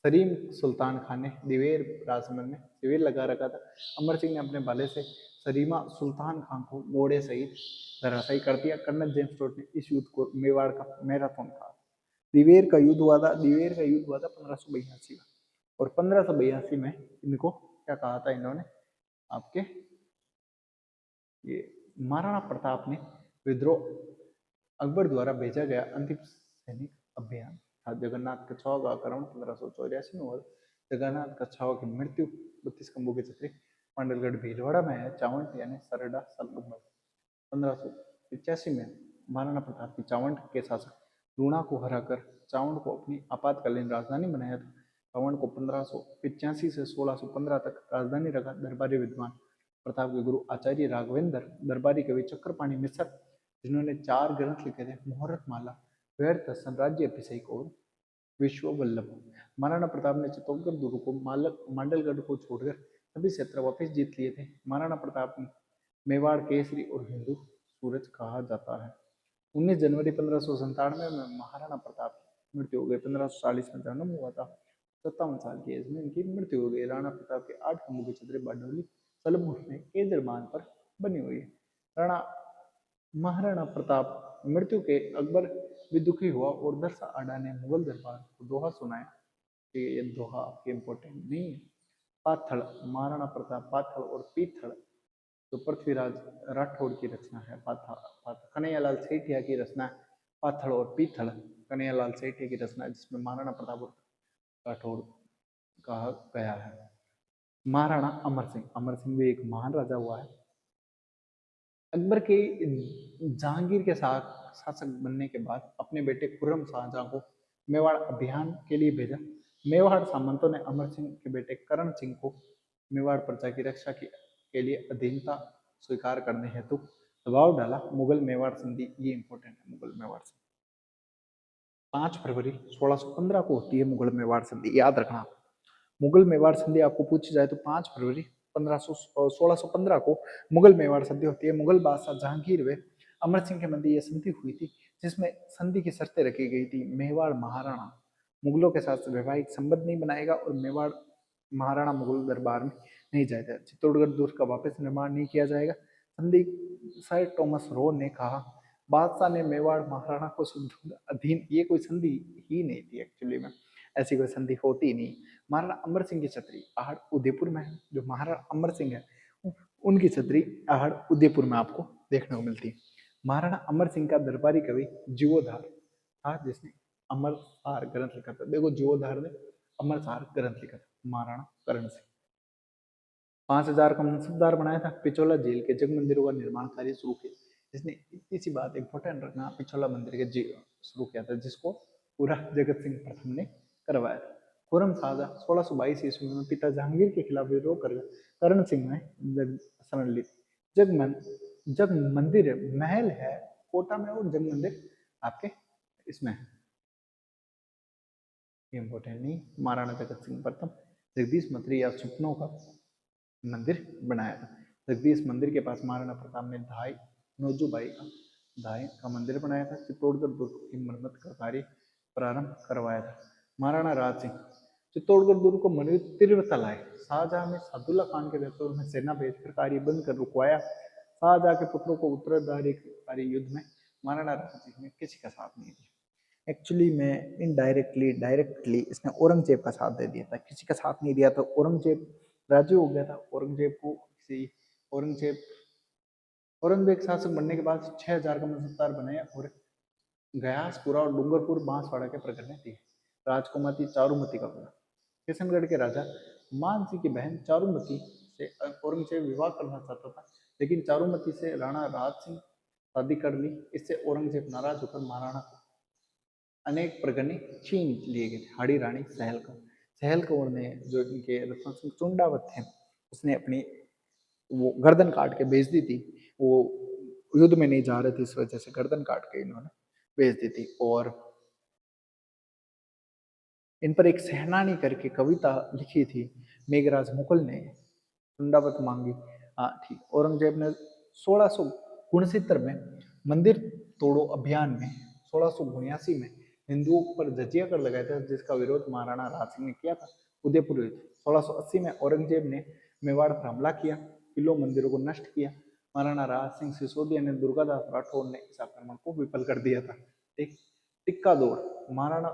S1: सलीम सुल्तान खान ने दिवेर राजमहल में शिविर लगा रखा था। अमर सिंह ने अपने भाले से सरीमा सुल्तान खान को घोड़े सहित धराशायी कर दिया। कर्नल जेम्स टोड ने इस युद्ध को मेवाड़ का मैराथन कहा। दिवेर का युद्ध हुआ था, दिवेर का युद्ध हुआ था 1582 में, और 1582 में इनको क्या कहा था इन्होंने, आपके ये महाराणा प्रताप ने विद्रोह अकबर द्वारा भेजा गया अंतिम सैनिक अभियान था। जगन्नाथ कछावा का आक्रमण 1584 में हुआ। जगन्नाथ कछावा की मृत्यु 32 खंभों के छतरी पांडलगढ़ भीलवाड़ा में है। चावंट यानी सरडा सलगुम्बद 1585 में महाराणा प्रताप की चावंट के शासक लूणा को हराकर चावंट को अपनी आपातकालीन राजधानी बनाया था। चावंट को 1585 से 1615 तक राजधानी रखा। दरबारी विद्वान प्रताप के गुरु आचार्य राघवेंद्र, दरबारी कवि चक्रपाणी मिश्र, जिन्होंने 4 ग्रंथ लिखे थे, मुहूर्तमाला, व्यर्थ दर्शन, राज्य अभिषेक और विश्व वल्लभ। महाराणा प्रताप ने चित्तौड़गढ़ दुर्ग को मांडलगढ़ को छोड़कर सभी क्षेत्र वापस जीत लिए थे। महाराणा प्रताप ने मेवाड़ केसरी और हिंदू सूरज कहा जाता है। 19 जनवरी 1597 में महाराणा प्रताप की मृत्यु हो गई। 1540 में जन्म हुआ था। 57 साल की एज में इनकी मृत्यु हो गई। राणा प्रताप के 8 खंभों की छतरी बारडोली सलमपुर में केजर बांध पर बनी हुई है। राणा महाराणा प्रताप मृत्यु के अकबर भी दुखी हुआ और दरसा आडा ने मुगल दरबार को दोहा सुनाया कि ये दोहा आपके इम्पोर्टेंट नहीं है। पाथड़, महाराणा प्रताप पाथड़ और पीथड़ तो पृथ्वीराज राठौड़ की रचना है। कन्हैयालाल सेठिया की रचना है पाथड़ और पीथड़। कन्हैयालाल सेठिया की रचना है, जिसमें महाराणा प्रताप और राठौड़ कहा गया है। महाराणा अमर सिंह भी एक महान राजा हुआ है। अकबर के जहांगीर के साथ शासक बनने के बाद अपने बेटे खुर्रम शाहजहां को मेवाड़ अभियान के लिए भेजा। मेवाड़ सामंतों ने अमर सिंह के बेटे करण सिंह को मेवाड़ प्रजा की रक्षा के लिए अधीनता स्वीकार करने हेतु दबाव डाला। मुगल मेवाड़ संधि, ये इंपॉर्टेंट है, मुगल मेवाड़ संधि 5 फरवरी 1615 को होती है। मुगल मेवाड़ संधि याद रखना। मुगल मेवाड़ संधि आपको पूछी जाए तो 5 फरवरी 1615 को मुगल मेवाड़ संधि होती है। मुगल बादशाह जहांगीर व अमर सिंह के मध्य यह संधि हुई थी, जिसमें संधि की शर्तें रखी गई थी। मेवाड़ महाराणा मुगलों के साथ वैवाहिक संबंध नहीं बनाएगा और मेवाड़ महाराणा मुगल दरबार में नहीं जाएगा। चित्तौड़गढ़ दुर्ग का वापस निर्माण नहीं किया जाएगा। संधि सर टॉमस रो ने कहा, बादशाह ने मेवाड़ महाराणा को अधीन, ये कोई संधि ही नहीं थी एक्चुअली में, ऐसी कोई संधि होती नहीं। महाराणा अमर सिंह की छतरी आहड़ उदयपुर में है। जो महाराणा अमर सिंह है उनकी छतरी आहड़ उदयपुर में आपको देखने को मिलती है। महाराणा अमर सिंह का दरबारी कवि जीवोधार था, जिसने अमरसार ग्रंथ लिखा था। देखो जीवोधार ने अमरसार ग्रंथ लिखा था। महाराणा करण सिंह 5000 का मनसबदार बनाया था। पिछोला झील के जग मंदिरों का निर्माण कार्य शुरू किया। इसने इतनी सी बात इंपॉर्टेंट रखना, पिछोला मंदिर के शुरू किया था, जिसको पूरा जगत सिंह प्रथम ने करवाया था। खुर्रम शाहजहां 1622 ईस्वी में पिता जहांगीर के खिलाफ विद्रोह कर करण सिंह ने शरण ली। जग मंदिर महल है कोटा में और जग मंदिर आपके इसमें है, इम्पोर्टेंट नहीं। महाराणा जगत सिंह प्रथम जगदीश मंत्री या सुपनों का मंदिर बनाया था। जगदीश मंदिर के पास महाराणा प्रताप ने धाई नौजूबाई का मंदिर बनाया था। चित्तौड़गढ़ दुर्ग की मरम्मत का कार्य प्रारंभ करवाया था। महाराणा राज सिंह चित्तौड़गढ़ दुर्ग को तिरवता लाए। शाहजहां ने सादुल्ला खान के नेतृत्व में सेना भेजकर कार्य बंद कर रुकवाया। शाहजहां के पुत्रों को उत्तराधिकारी युद्ध में महाराणा राज सिंह ने किसी का साथ नहीं दिया। एक्चुअली में इनडायरेक्टली डायरेक्टली इसने औरंगजेब का साथ दे दिया था, किसी का साथ नहीं दिया। तो औरंगजेब राजी हो गया था। औरंगजेब शासक बनने के बाद 6000 का मनसबदार बनाया और गयासपुरा और डूंगरपुर बांसवाड़ा के प्रखंड दिए। राजकुमारी चारुमती का पूरा किशनगढ़ के राजा मानसिंह की बहन चारुमती से औरंगजेब विवाह करना चाहता था, लेकिन चारुमती से राणा राज सिंह शादी कर ली। इससे औरंगजेब नाराज होकर महाराणा को अनेक प्रगणे छीन लिए गए थे। हाड़ी रानी सहल कौर ने, जो इनके रतन सिंह चुंडावत थे, उसने अपनी वो गर्दन काट के बेच दी थी। वो युद्ध में नहीं जा रहे थे, इस वजह से गर्दन काट के इन्होंने बेच दी थी। और इन पर एक सेनानी करके कविता लिखी थी मेघराज मुकुल ने, चुंडावत मांगी। हाँ ठीक। औरंगजेब ने 1669 में मंदिर तोड़ो अभियान में 1679 में हिंदुओं पर जजिया कर लगाया था, जिसका विरोध महाराणा राज सिंह ने किया था। उदयपुर 1680 में औरंगजेब ने मेवाड़ पर हमला किया। किलों मंदिरों को नष्ट किया। महाराणा राज सिंह सिसोदिया ने दुर्गादास राठौर ने इस आक्रमण को विफल कर दिया था। ठीक। टिक्का दौड़, महाराणा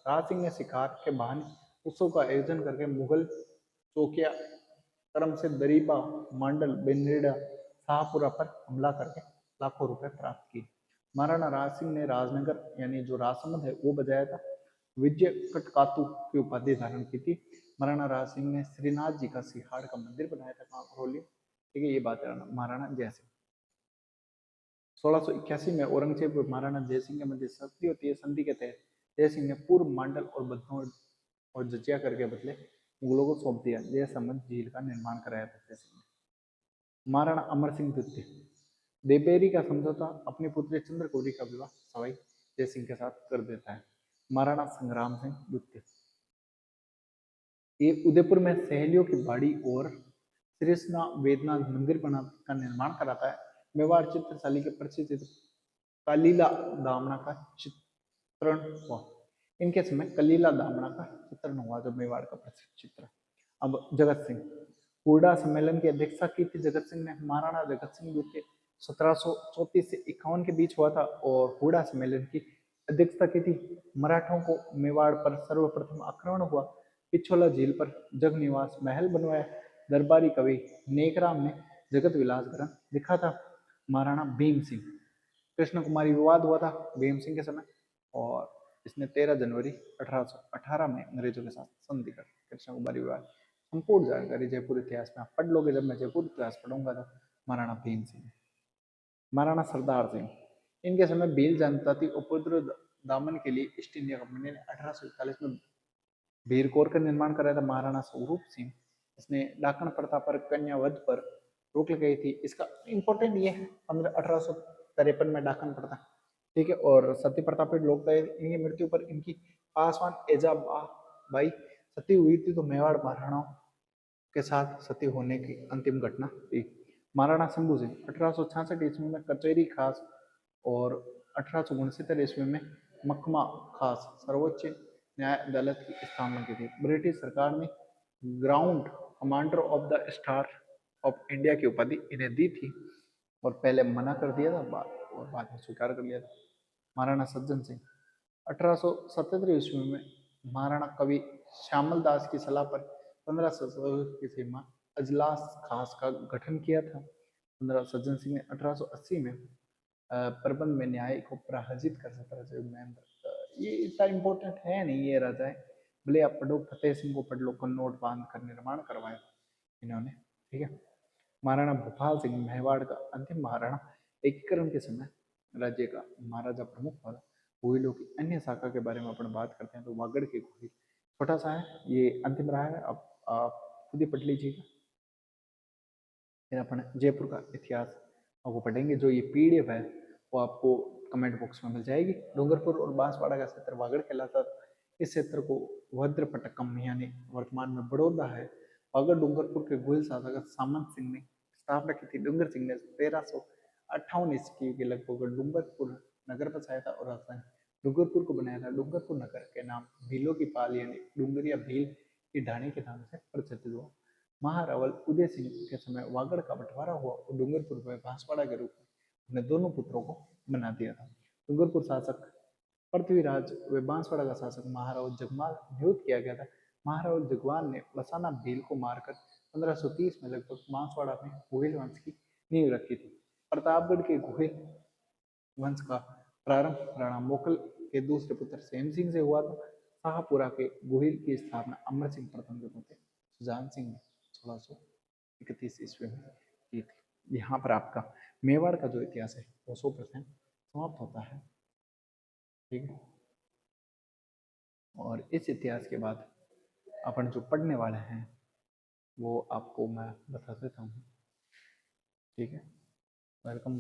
S1: राज सिंह ने शिकार के बहाने उत्सव का आयोजन करके मुगल चौकिया क्रम से दरीबा, मांडल, बेनरेडा, शाहपुरा पर हमला करके लाखों रुपए प्राप्त किए। महाराणा राज सिंह ने राजनगर यानी जो राजसमंद है वो बजाया था। विजय कटकातु की उपाधि धारण की थी। महाराणा राज सिंह ने श्रीनाथ जी का सिहाड़ का मंदिर बनाया था कांकरोली। ठीक है, ये बात है महाराणा जय सिंह। 1681 में औरंगजेब और महाराणा जय सिंह के मध्य सत्य संधि के तहत जय सिंह ने पूर्व मांडल और बद्धौड़ और जजिया करके बदले मुगलों को सौंप दिया। जय समंद झील का निर्माण कराया था जय सिंह ने। महाराणा अमर सिंह द्वितीय, देवबेरी का समझौता अपनी पुत्री चंद्रगौरी का विवाह सवाई जय सिंह के साथ कर देता है। महाराणा संग्राम सिंह द्वितीय, ये उदयपुर में सहेलियों की बाड़ी और श्रीकृष्णा वेदनाथ मंदिर का निर्माण कराता है। मेवाड़ चित्रशाली के प्रसिद्ध कलीला दामना का चित्रण हुआ। इनके समय कलीला दामना का चित्रण हुआ, जो मेवाड़ का प्रसिद्ध चित्र। अब जगत सिंह, हुडा सम्मेलन की अध्यक्षता की थी जगत सिंह ने। महाराणा जगत सिंह द्वितीय 1734 से 51 के बीच हुआ था और हुडा सम्मेलन की अध्यक्षता की थी। मराठों को मेवाड़ पर सर्वप्रथम आक्रमण हुआ। पिछोला झील पर जग निवास महल बनवाया। दरबारी कवि नेकराम ने जगत विलास ग्रंथ लिखा था। महाराणा भीम सिंह, कृष्ण कुमारी विवाद हुआ था भीम सिंह के समय और इसने 13 जनवरी 1818 में अंग्रेजों के साथ संधि कर कृष्ण कुमारी विवाद। संपूर्ण जानकारी जयपुर इतिहास में आप पढ़ लोगे जब मैं जयपुर इतिहास पढ़ूंगा तो। महाराणा भीम सिंह। महाराणा सरदार सिंह, इनके समय भील जनता थी। उपद्रव दामन के लिए ईस्ट इंडिया कंपनी ने 1841 में भीरकोर का निर्माण कराया था। महाराणा स्वरूप सिंह, इसने डाकण प्रथा पर, कन्यावध पर रोक लगाई थी। इसका इंपॉर्टेंट ये है 1853 में डाकण प्रथा, ठीक है, और सती प्रथा पर लोग इनकी मृत्यु पर इनकी पासवान एजाबा बाई सती हुई थी, तो मेवाड़ महाराणाओं के साथ सती होने की अंतिम घटना थी। महाराणा शंभू सिंह 1866 ईस्वी में कचहरी खास और 1869 ईस्वी में मखमा खास सर्वोच्च न्याय अदालत की स्थापना की थी। ब्रिटिश सरकार ने ground commander of the star of India की उपाधि इन्हें दी थी और पहले मना कर दिया था और बाद में स्वीकार कर लिया था। महाराणा सज्जन सिंह 1877 ईस्वी में महाराणा कवि श्यामल दास की सलाह पर 1500 की सीमा अजलास खास का गठन किया था। सज्जन सिंह ने 1880 में प्रबंध में न्याय को पराजित कर सकता। ये इतना इम्पोर्टेंट है नहीं ये राजाएं, भले आप पढ़ो, फतेह सिंह को पढ़ लो, कन्नौज बांध कर निर्माण करवाया इन्होंने। ठीक है। महाराणा भूपाल सिंह मेवाड़ का अंतिम महाराणा, एकीकरण के समय राज्य का महाराजा प्रमुख हुआ। गोहिलों की अन्य शाखा के बारे में अपन बात करते हैं तो वागड़ के गोहिल छोटा सा है, ये अंतिम रहा है, आप खुद ही पढ़ लीजिएगा। फिर अपन जयपुर का इतिहास आपको पढ़ेंगे। जो ये पीडीएफ है वो आपको कमेंट बॉक्स में मिल जाएगी। डूंगरपुर और बांसवाड़ा का क्षेत्र वागड़ कहलाता था। इस क्षेत्र को वज्रपट्टकम यानी वर्तमान में बड़ौदा है। वागड़ डूंगरपुर के गोहिल शासक सामंत सिंह ने स्थापना की थी। डूंगर सिंह ने 1358 ईस्वी के लगभग डूंगरपुर नगर बसाया था और राजधानी डूंगरपुर को बनाया था। डूंगरपुर नगर के नाम भीलों की पाल यानी डूंगरिया भील की ढाणी के नाम से प्रसिद्ध हुआ। महारावल उदय सिंह के समय वागड़ का बंटवारा हुआ और डूंगरपुर में बांसवाड़ा के रूप में अपने दोनों पुत्रों को बना दिया था। डूंगरपुर शासक पृथ्वीराज व बांसवाड़ा का शासक महाराव जगमाल नियुक्त किया गया था। महाराव जगवान ने बसाना भील को मारकर 1530 में लगभग बांसवाड़ा में गोहिल वंश की नींव रखी थी। प्रतापगढ़ के गोहिल वंश का प्रारंभ राणा मोकल के दूसरे पुत्र सेम सिंह से हुआ था। शाहपुरा के गोहिल की स्थापना अमर सिंह प्रथम के पुत्र सुजान सिंह ने 1631 ईस्वी में की थी। यहाँ पर आपका मेवाड़ का जो इतिहास है वो 100% समाप्त होता है। ठीक है, और इस इतिहास के बाद अपन जो पढ़ने वाले हैं वो आपको मैं बता देता हूँ। ठीक है, वेलकम।